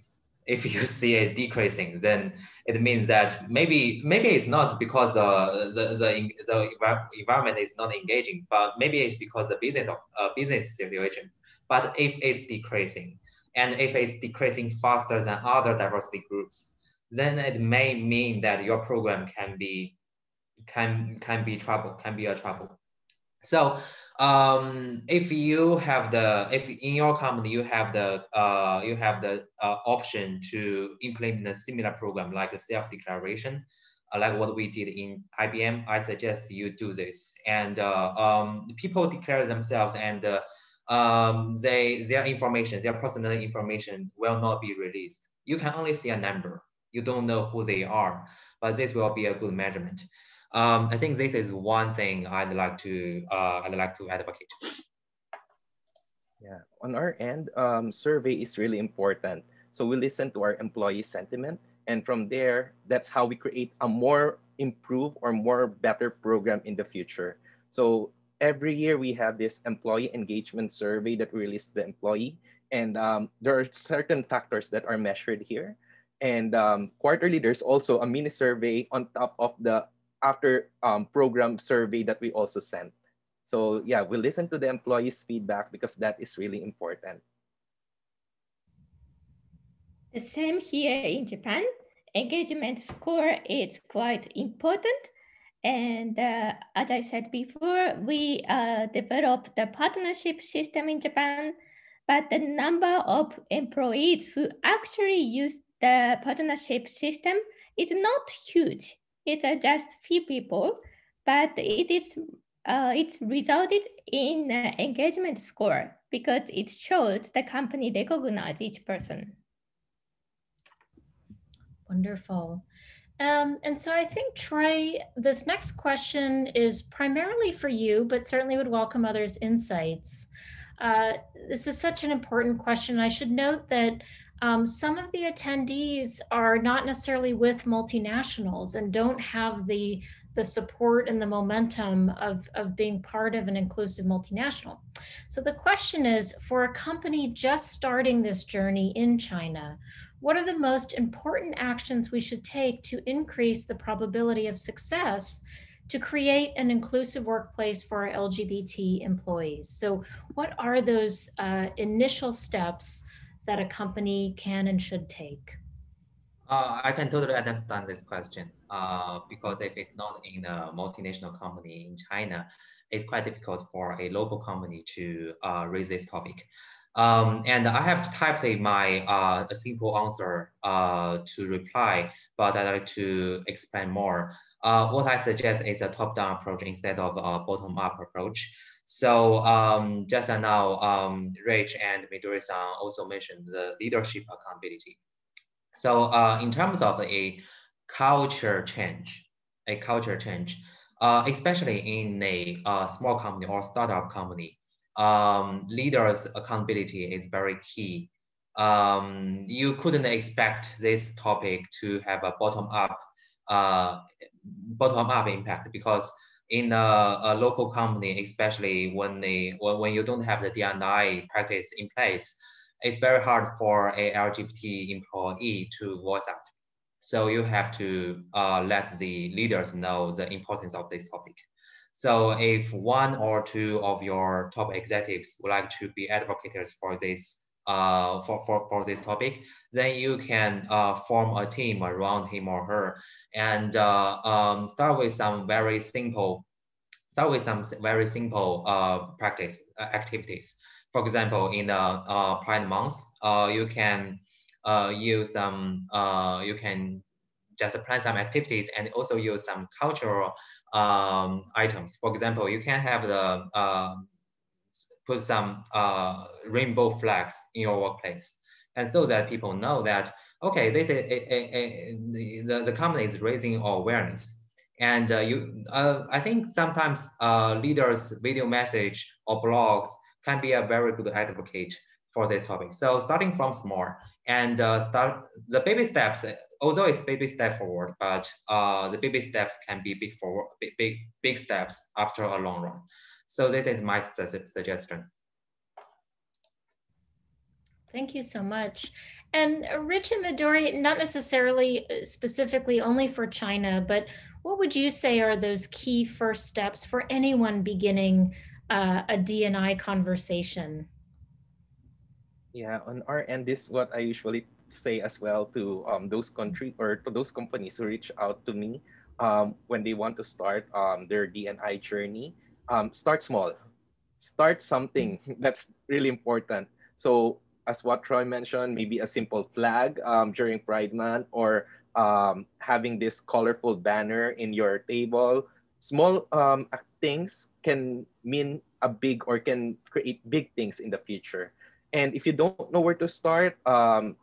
If you see it decreasing, then it means that maybe it's not because the environment is not engaging, but maybe it's because the business situation. But if it's decreasing, and if it's decreasing faster than other diversity groups, then it may mean that your program can be a trouble. So if in your company you have the option to implement a similar program like a self-declaration, like what we did in IBM, I suggest you do this. And people declare themselves, and their personal information will not be released. You can only see a number. You don't know who they are, but this will be a good measurement. I think this is one thing I'd like to advocate. Yeah, on our end, survey is really important. So we listen to our employee sentiment, and from there, that's how we create a more improved or more better program in the future. So every year we have this employee engagement survey that we release the employee, and there are certain factors that are measured here. And quarterly, there's also a mini survey on top of the after program survey that we also send. So yeah, we listen to the employees' feedback because that is really important. The same here in Japan. Engagement score is quite important. And as I said before, we developed the partnership system in Japan, but the number of employees who actually use the partnership system is not huge. It's just few people, but it's resulted in engagement score because it shows the company recognize each person. Wonderful. And so I think, Troy, this next question is primarily for you, but certainly would welcome others' insights. This is such an important question. I should note that some of the attendees are not necessarily with multinationals and don't have the support and the momentum of being part of an inclusive multinational. So the question is, for a company just starting this journey in China, what are the most important actions we should take to increase the probability of success to create an inclusive workplace for our LGBT employees? So what are those initial steps that a company can and should take? I can totally understand this question because if it's not in a multinational company in China, it's quite difficult for a local company to raise this topic. And I have typed my a simple answer to reply, but I'd like to explain more. What I suggest is a top-down approach instead of a bottom-up approach. So just now, Rich and Midori-san also mentioned the leadership accountability. So in terms of a culture change, especially in a small company or startup company, leaders' accountability is very key. You couldn't expect this topic to have a bottom-up impact because in a local company, especially when you don't have the D&I practice in place, it's very hard for a LGBT employee to voice out. So you have to let the leaders know the importance of this topic. So if one or two of your top executives would like to be advocates for this for this topic, then you can form a team around him or her and start with some very simple practice activities. For example, in the Pride Month, you can you can just plan some activities and also use some cultural items. For example, you can have the put some rainbow flags in your workplace, and so that people know that okay, this is the company is raising awareness. And I think sometimes leaders' video message or blogs can be a very good advocate for this topic. So starting from small and start the baby steps, although it's baby step forward, but the baby steps can be big steps after a long run. So this is my suggestion. Thank you so much. And Rich and Midori, not necessarily specifically only for China, but what would you say are those key first steps for anyone beginning a D&I conversation? Yeah, on our end, this is what I usually say as well to those country or to those companies who reach out to me when they want to start their D&I journey. Start small, start something that's really important. So as what Troy mentioned, maybe a simple flag during Pride Month or having this colorful banner in your table. Small things can mean a big or can create big things in the future. And if you don't know where to start,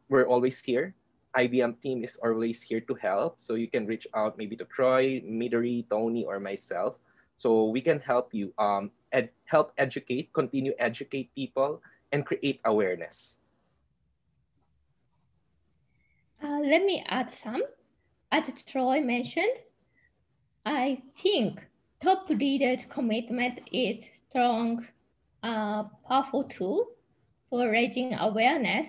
we're always here. IBM team is always here to help. So you can reach out maybe to Troy, Midori, Tony, or myself. So we can help you help educate, continue educate people, and create awareness? Let me add some. As Troy mentioned, I think top leaders' commitment is strong, powerful tool for raising awareness.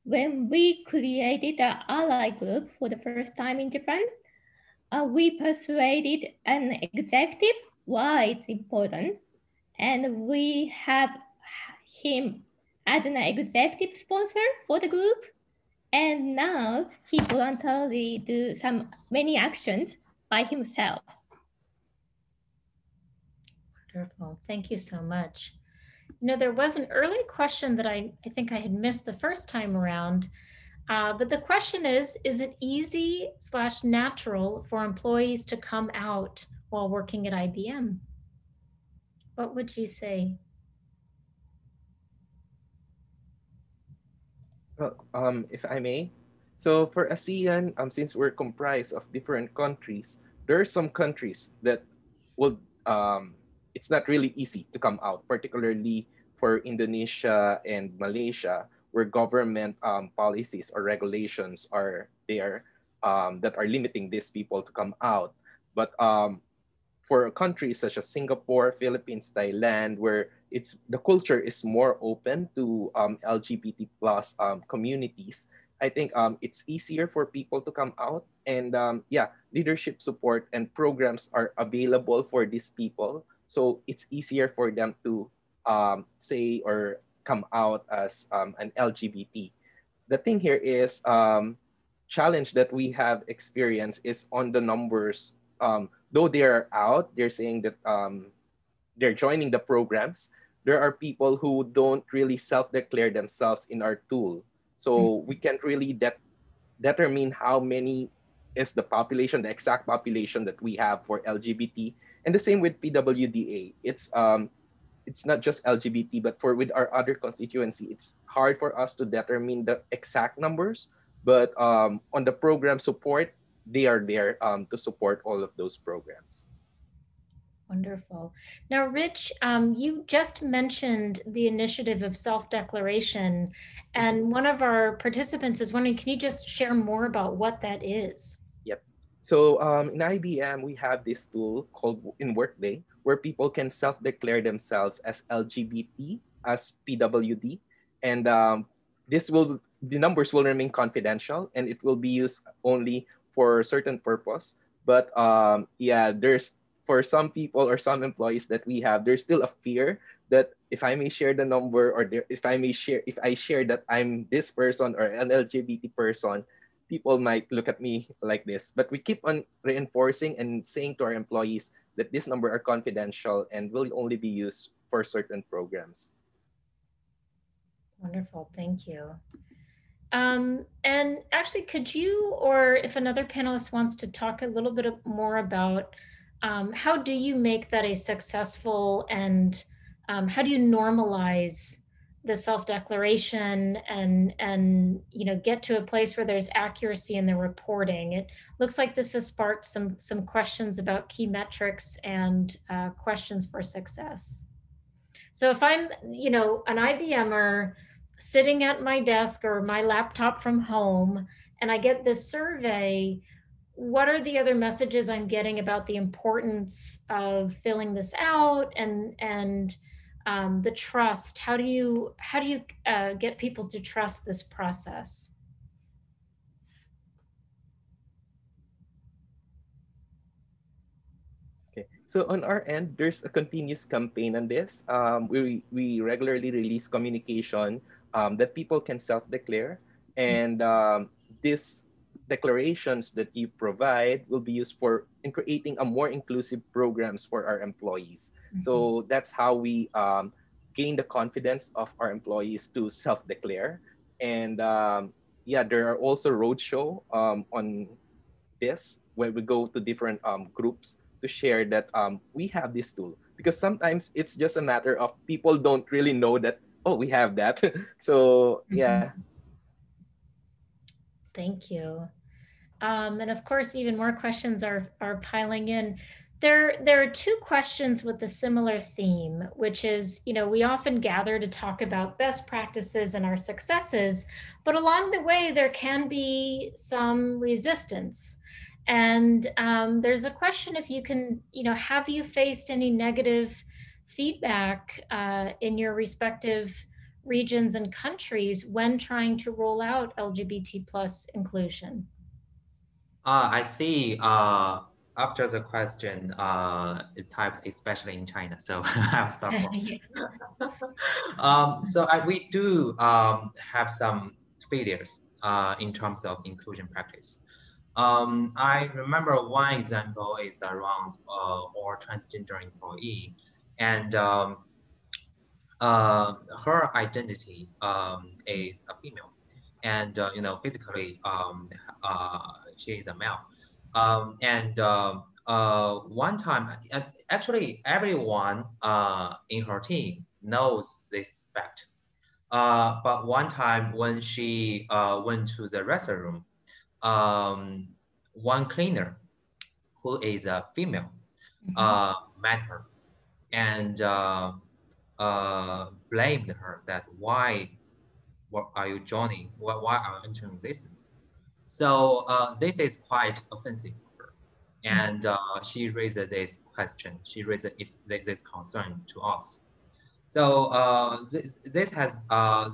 When we created the ally group for the first time in Japan, we persuaded an executive why it's important, and we have him as an executive sponsor for the group. And now he voluntarily do many actions by himself. Wonderful. Thank you so much. You know, there was an early question that I think I had missed the first time around. But the question is it easy/natural for employees to come out while working at IBM? What would you say? Well, if I may, so for ASEAN, since we're comprised of different countries, there are some countries that will, it's not really easy to come out, particularly for Indonesia and Malaysia, where government policies or regulations are there that are limiting these people to come out. But for countries such as Singapore, Philippines, Thailand, where the culture is more open to LGBT plus communities, I think it's easier for people to come out. And yeah, leadership support and programs are available for these people. So it's easier for them to say or come out as an LGBT. The thing here is challenge that we have experienced is on the numbers. Though they are out, they're saying that they're joining the programs. There are people who don't really self-declare themselves in our tool. So we can't really determine how many is the population, the exact population that we have for LGBT. And the same with PWDA. It's not just LGBT, but with our other constituency, it's hard for us to determine the exact numbers. But on the program support, they are there to support all of those programs. Wonderful. Now, Rich, you just mentioned the initiative of self-declaration, and one of our participants is wondering, can you just share more about what that is? Yep. So in IBM, we have this tool called in Workday, where people can self-declare themselves as LGBT, as PWD, and the numbers will remain confidential, and it will be used only for certain purpose. But yeah, there's for some people or some employees that we have, there's still a fear that if I may share the number or if I share that I'm this person or an LGBT person, people might look at me like this. But we keep on reinforcing and saying to our employees that this number are confidential and will only be used for certain programs. Wonderful, thank you. And actually, could you, or if another panelist wants to talk a little bit more about how do you make that a successful and how do you normalize the self-declaration and get to a place where there's accuracy in the reporting? It looks like this has sparked some questions about key metrics and questions for success. So if I'm an IBMer sitting at my desk or my laptop from home and I get this survey, what are the other messages I'm getting about the importance of filling this out and the trust? How do you get people to trust this process? Okay, so on our end, there's a continuous campaign on this. We regularly release communication that people can self-declare, and these declarations that you provide will be used in creating a more inclusive programs for our employees. So that's how we gain the confidence of our employees to self-declare. And yeah, there are also roadshow on this when we go to different groups to share that we have this tool, because sometimes it's just a matter of people don't really know that, oh, we have that. So yeah. Thank you. And of course, even more questions are piling in. There are two questions with a similar theme, which is, we often gather to talk about best practices and our successes, but along the way, there can be some resistance. And there's a question if you can, have you faced any negative feedback in your respective regions and countries when trying to roll out LGBT plus inclusion? I see. After the question, it typed especially in China, so I'll start first. Yes. We do have some failures in terms of inclusion practice. I remember one example is around our transgender employee, and her identity is a female, and physically she is a male. One time, actually everyone in her team knows this fact. But one time when she went to the restroom, one cleaner who is a female met her and blamed her that what are you joining? Why are you entering this? So this is quite offensive for her. And she raises this question. She raises this concern to us. So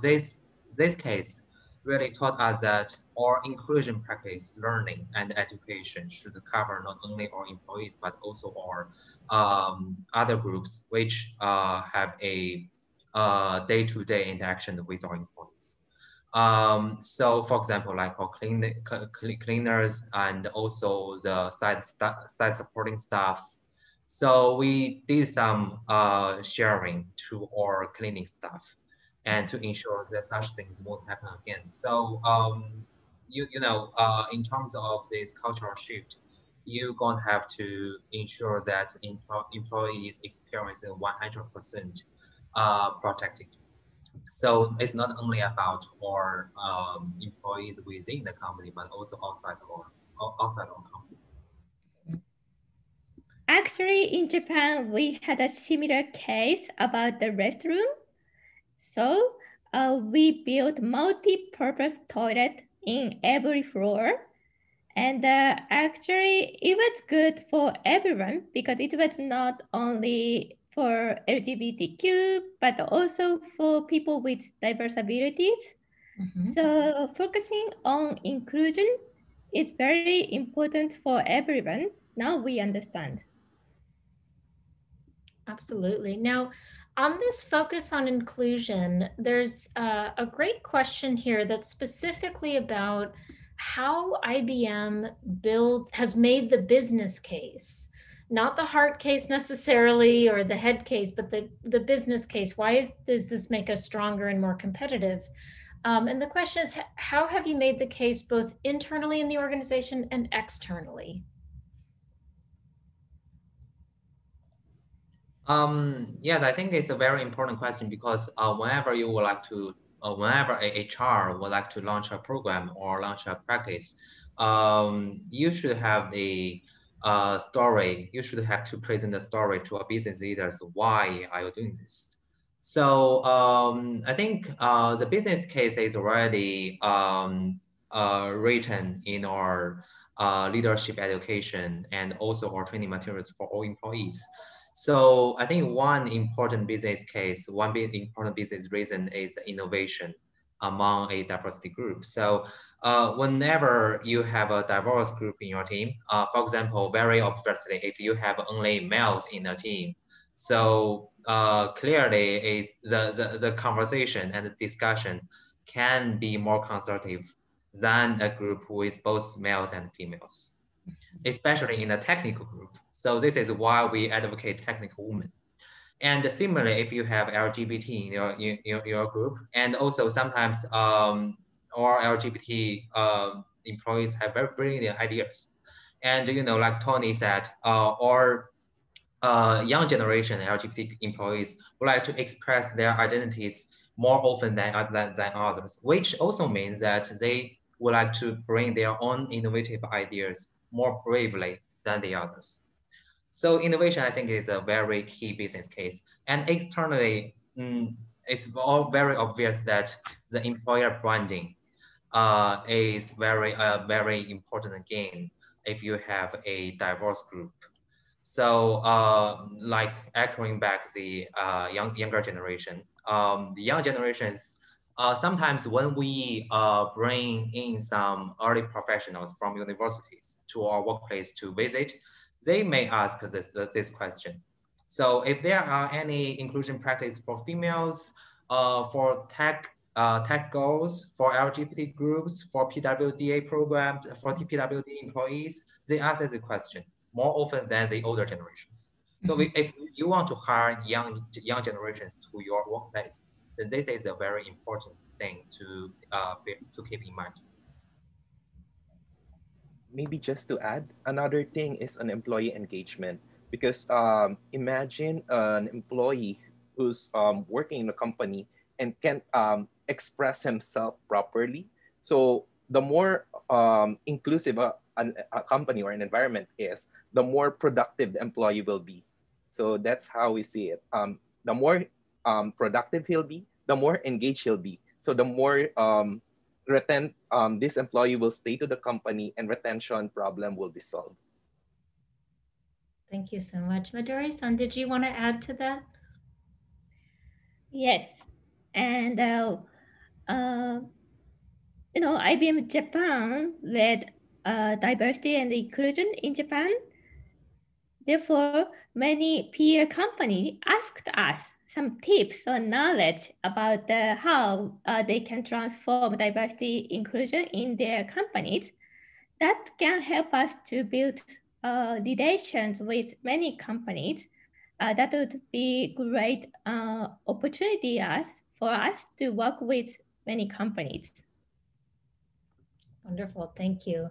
this case really taught us that our inclusion practice, learning and education should cover not only our employees but also our other groups which have a day-to-day interaction with our employees. So for example, like our cleaners and also the site supporting staffs. So we did some sharing to our cleaning staff and to ensure that such things won't happen again. So in terms of this cultural shift, you're going to have to ensure that employees experience 100% protected. So it's not only about our employees within the company, but also outside our company. Actually, in Japan, we had a similar case about the restroom. So we built multi-purpose toilet in every floor. And actually, it was good for everyone because it was not only for LGBTQ, but also for people with diverse abilities. So focusing on inclusion is very important for everyone. Now we understand. Absolutely. Now, on this focus on inclusion, there's a great question here that's specifically about how IBM has made the business case, not the heart case necessarily or the head case, but the business case. Why does this make us stronger and more competitive? And the question is, how have you made the case both internally in the organization and externally? Yeah, I think it's a very important question because whenever you would like to, whenever a HR would like to launch a program or launch a practice, you should have a story. You should have to present a story to a business leaders. Why are you doing this? So I think the business case is already written in our leadership education and also our training materials for all employees. So I think one important business case, one big important business reason is innovation among a diversity group. So whenever you have a diverse group in your team, for example, very obviously, if you have only males in a team, so clearly the conversation and the discussion can be more constructive than a group with both males and females, especially in a technical group. So this is why we advocate technical women. And similarly, if you have LGBT in your group, and also sometimes our LGBT employees have very brilliant ideas. And like Tony said, our young generation LGBT employees would like to express their identities more often than others, which also means that they would like to bring their own innovative ideas more bravely than the others. So innovation, I think, is a very key business case. And externally, it's all very obvious that the employer branding is very important again if you have a diverse group. So like echoing back the younger generation, the young generations, sometimes when we bring in some early professionals from universities to our workplace to visit, they may ask this question. So if there are any inclusion practice for females, for tech goals, for LGBT groups, for PWDA programs, for PWD employees, they ask us a question more often than the older generations. So if you want to hire young generations to your workplace, then this is a very important thing to keep in mind. Maybe just to add, another thing is an employee engagement. Because imagine an employee who's working in a company and can't express himself properly. So the more inclusive a company or an environment is, the more productive the employee will be. So that's how we see it. The more productive he'll be, the more engaged he'll be. So the more this employee will stay to the company and retention problem will be solved. Thank you so much. Midori-san, did you want to add to that? Yes, and IBM Japan led diversity and inclusion in Japan. Therefore, many peer companies asked us some tips or knowledge about how they can transform diversity inclusion in their companies. That can help us to build relations with many companies. That would be great opportunity for us to work with many companies. Wonderful, thank you.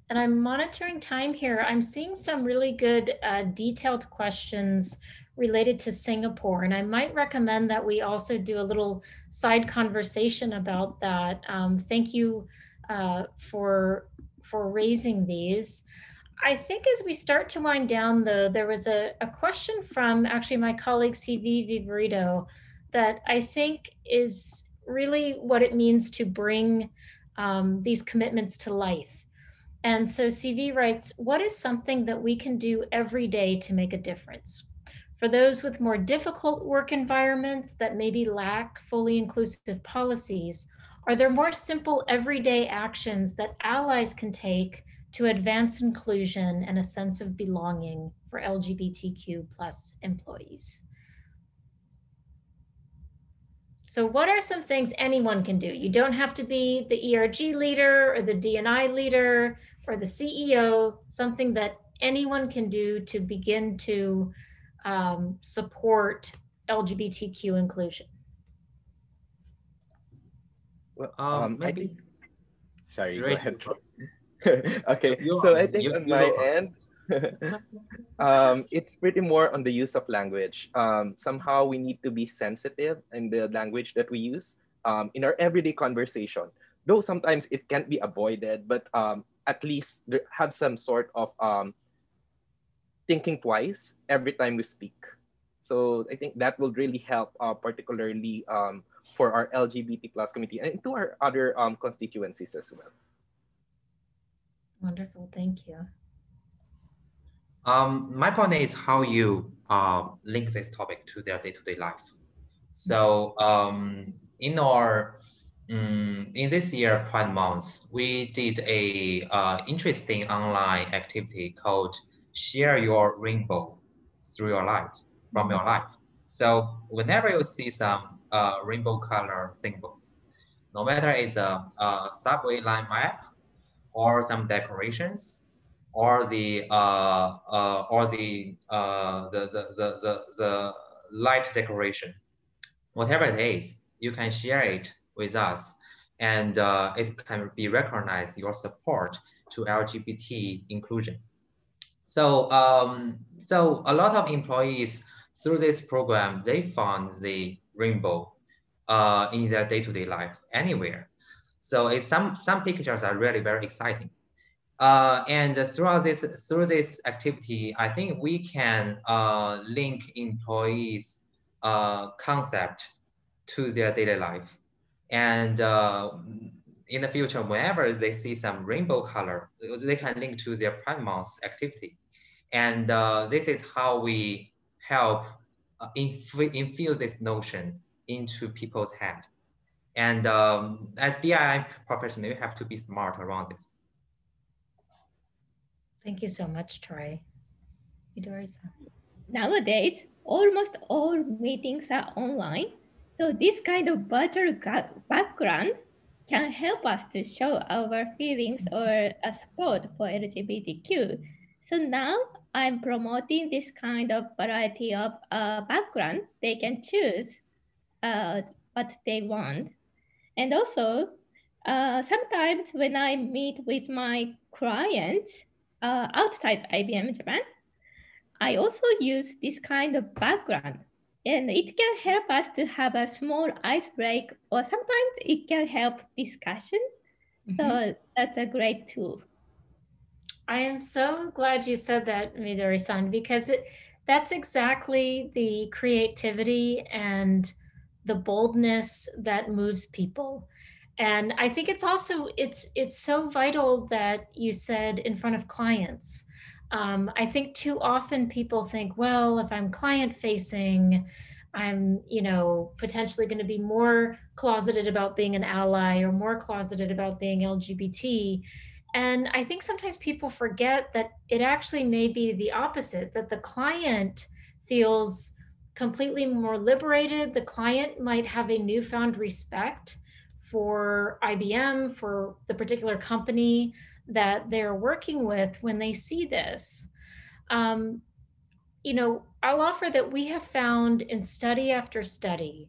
And I'm monitoring time here. I'm seeing some really good detailed questions related to Singapore, and I might recommend that we also do a little side conversation about that. Thank you for raising these. I think as we start to wind down, though, there was a question from actually my colleague CV Viverito that I think is really what it means to bring these commitments to life. And so CV writes, what is something that we can do every day to make a difference? For those with more difficult work environments that maybe lack fully inclusive policies, are there more simple everyday actions that allies can take to advance inclusion and a sense of belonging for LGBTQ plus employees? So what are some things anyone can do? You don't have to be the ERG leader or the D&I leader or the CEO, something that anyone can do to begin to support LGBTQ inclusion. Well, Maybe. Sorry, go ahead. Okay, so I think on my end, it's pretty more on the use of language. Somehow we need to be sensitive in the language that we use in our everyday conversation. Though sometimes it can't be avoided, but at least have some sort of thinking twice every time we speak. So I think that will really help, particularly for our LGBT plus community and to our other constituencies as well. Wonderful, thank you. My point is how you link this topic to their day-to-day life. So in our in this year Pride Month, we did a interesting online activity called "Share Your Rainbow Through Your Life" from your life. So whenever you see some rainbow color symbols, no matter it's a subway line map or some decorations, or the light decoration, whatever it is, you can share it with us, and it can be recognized your support to LGBT inclusion. So so a lot of employees through this program, they found the rainbow in their day-to-day life anywhere. So it's some pictures are really very exciting. And through this activity, I think we can link employees' concept to their daily life. And in the future, whenever they see some rainbow color, they can link to their Pride Month activity. And this is how we help infuse this notion into people's head. And as DIY professional, you have to be smart around this. Thank you so much, Troy. Midori-san. Nowadays, almost all meetings are online. So this kind of virtual background can help us to show our feelings or support for LGBTQ. So now I'm promoting this kind of variety of background. They can choose what they want. And also, sometimes when I meet with my clients outside IBM Japan, I also use this kind of background, and it can help us to have a small ice break, or sometimes it can help discussion. So that's a great tool. I am so glad you said that, Midori-san, because that's exactly the creativity and the boldness that moves people. And I think it's also it's so vital that you said in front of clients. I think too often people think, well, if I'm client facing, I'm, potentially going to be more closeted about being an ally or more closeted about being LGBT. And I think sometimes people forget that it actually may be the opposite, that the client feels completely more liberated. The client might have a newfound respect for IBM, for the particular company that they're working with when they see this. Um, I'll offer that we have found in study after study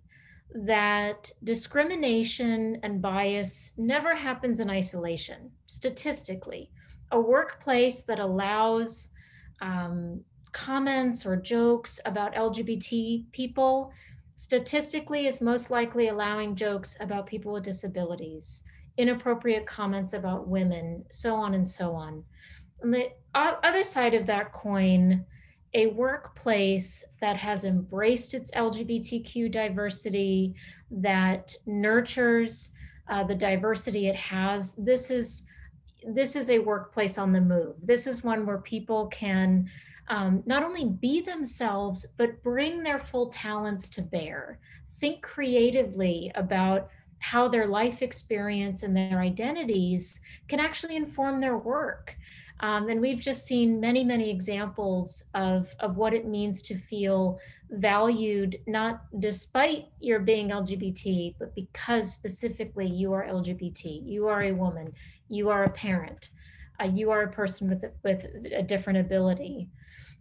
that discrimination and bias never happens in isolation. Statistically, a workplace that allows comments or jokes about LGBT people statistically is most likely allowing jokes about people with disabilities, inappropriate comments about women, so on and so on. On the other side of that coin, a workplace that has embraced its LGBTQ diversity, that nurtures the diversity it has, this is a workplace on the move. This is one where people can not only be themselves, but bring their full talents to bear. Think creatively about how their life experience and their identities can actually inform their work. And we've just seen many, many examples of what it means to feel valued, not despite your being LGBT, but because specifically you are LGBT, you are a woman, you are a parent, you are a person with a different ability.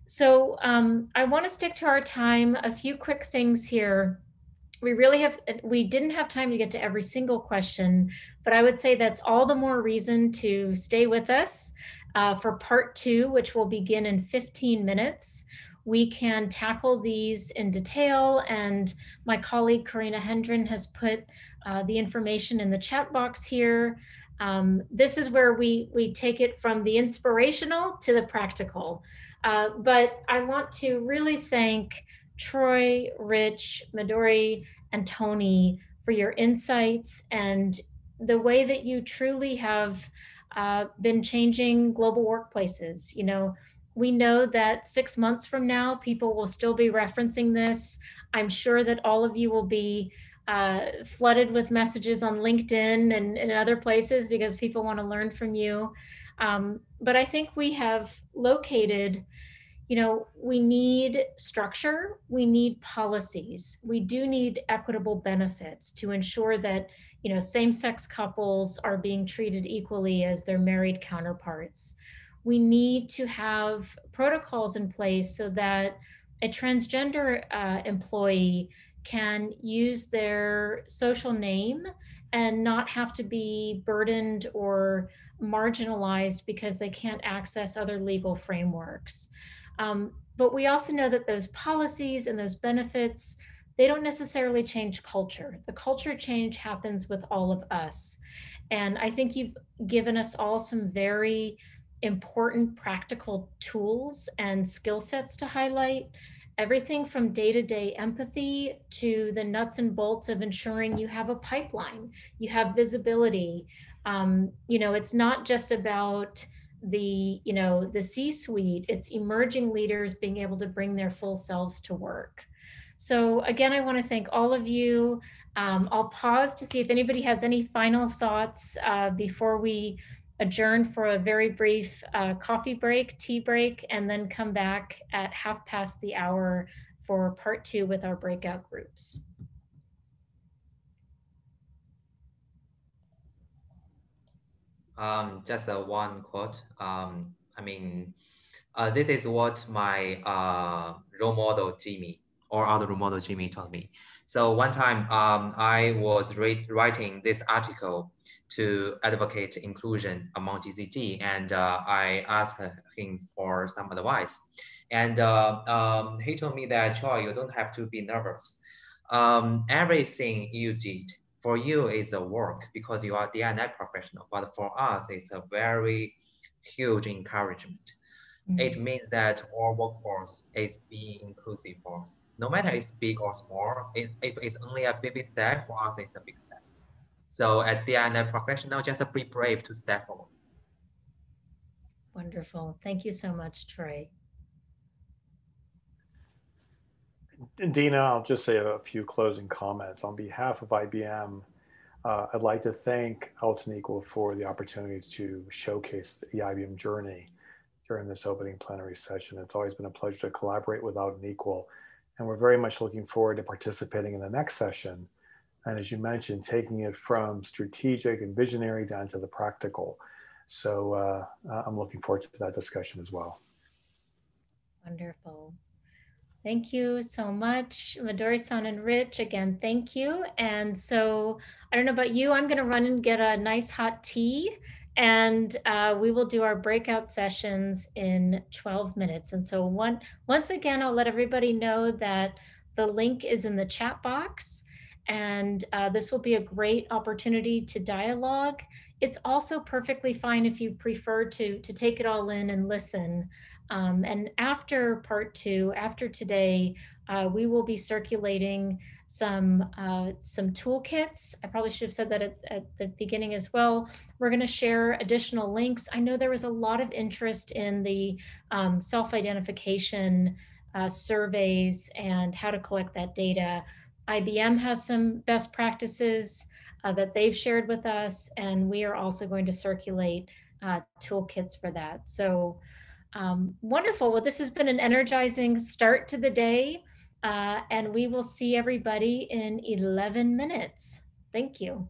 So I want to stick to our time. A few quick things here. We didn't have time to get to every single question, but I would say that's all the more reason to stay with us for part 2, which will begin in 15 minutes. We can tackle these in detail, and my colleague Karina Hendren has put the information in the chat box here. This is where we take it from the inspirational to the practical. But I want to really thank Troy, Rich, Midori, and Tony for your insights and the way that you truly have been changing global workplaces. We know that 6 months from now, people will still be referencing this. I'm sure that all of you will be flooded with messages on LinkedIn and other places because people want to learn from you. But I think we have located, we need structure, we need policies, we do need equitable benefits to ensure that, same-sex couples are being treated equally as their married counterparts. We need to have protocols in place so that a transgender employee can use their social name and not have to be burdened or marginalized because they can't access other legal frameworks. But we also know that those policies and those benefits, they don't necessarily change culture. The culture change happens with all of us. And I think you've given us all some very important practical tools and skill sets to highlight. Everything from day-to-day empathy to the nuts and bolts of ensuring you have a pipeline, you have visibility. It's not just about the C-suite, it's emerging leaders being able to bring their full selves to work. So again, I want to thank all of you. I'll pause to see if anybody has any final thoughts before we adjourn for a very brief coffee break, tea break, and then come back at 1:30 for part 2 with our breakout groups. Just one quote. This is what my role model Jimmy, or other role model Jimmy, told me. So one time I was writing this article to advocate inclusion among GCT, and I asked him for some advice. And he told me that, Choi, you don't have to be nervous. Everything you did, for you is a work because you are a D&I professional, but for us, it's a very huge encouragement. It means that our workforce is being inclusive for us. No matter it's big or small, if it's only a baby step, for us, it's a big step. So as D&I professional, just be brave to step forward. Wonderful. Thank you so much, Troy. Dina, I'll just say a few closing comments. On behalf of IBM, I'd like to thank Out and Equal for the opportunity to showcase the IBM journey during this opening plenary session. It's always been a pleasure to collaborate with Out and Equal, and we're very much looking forward to participating in the next session. And as you mentioned, taking it from strategic and visionary down to the practical. So I'm looking forward to that discussion as well. Wonderful. Thank you so much, Midori-san and Rich. Again, thank you. And so I don't know about you, I'm going to run and get a nice hot tea, and we will do our breakout sessions in 12 minutes. And so once again, I'll let everybody know that the link is in the chat box, and this will be a great opportunity to dialogue. It's also perfectly fine if you prefer to take it all in and listen. And after part 2, after today, we will be circulating some toolkits. I probably should have said that at the beginning as well. We're going to share additional links. I know there was a lot of interest in the self-identification surveys and how to collect that data. IBM has some best practices that they've shared with us, and we are also going to circulate toolkits for that. So wonderful. Well, this has been an energizing start to the day, and we will see everybody in 11 minutes. Thank you.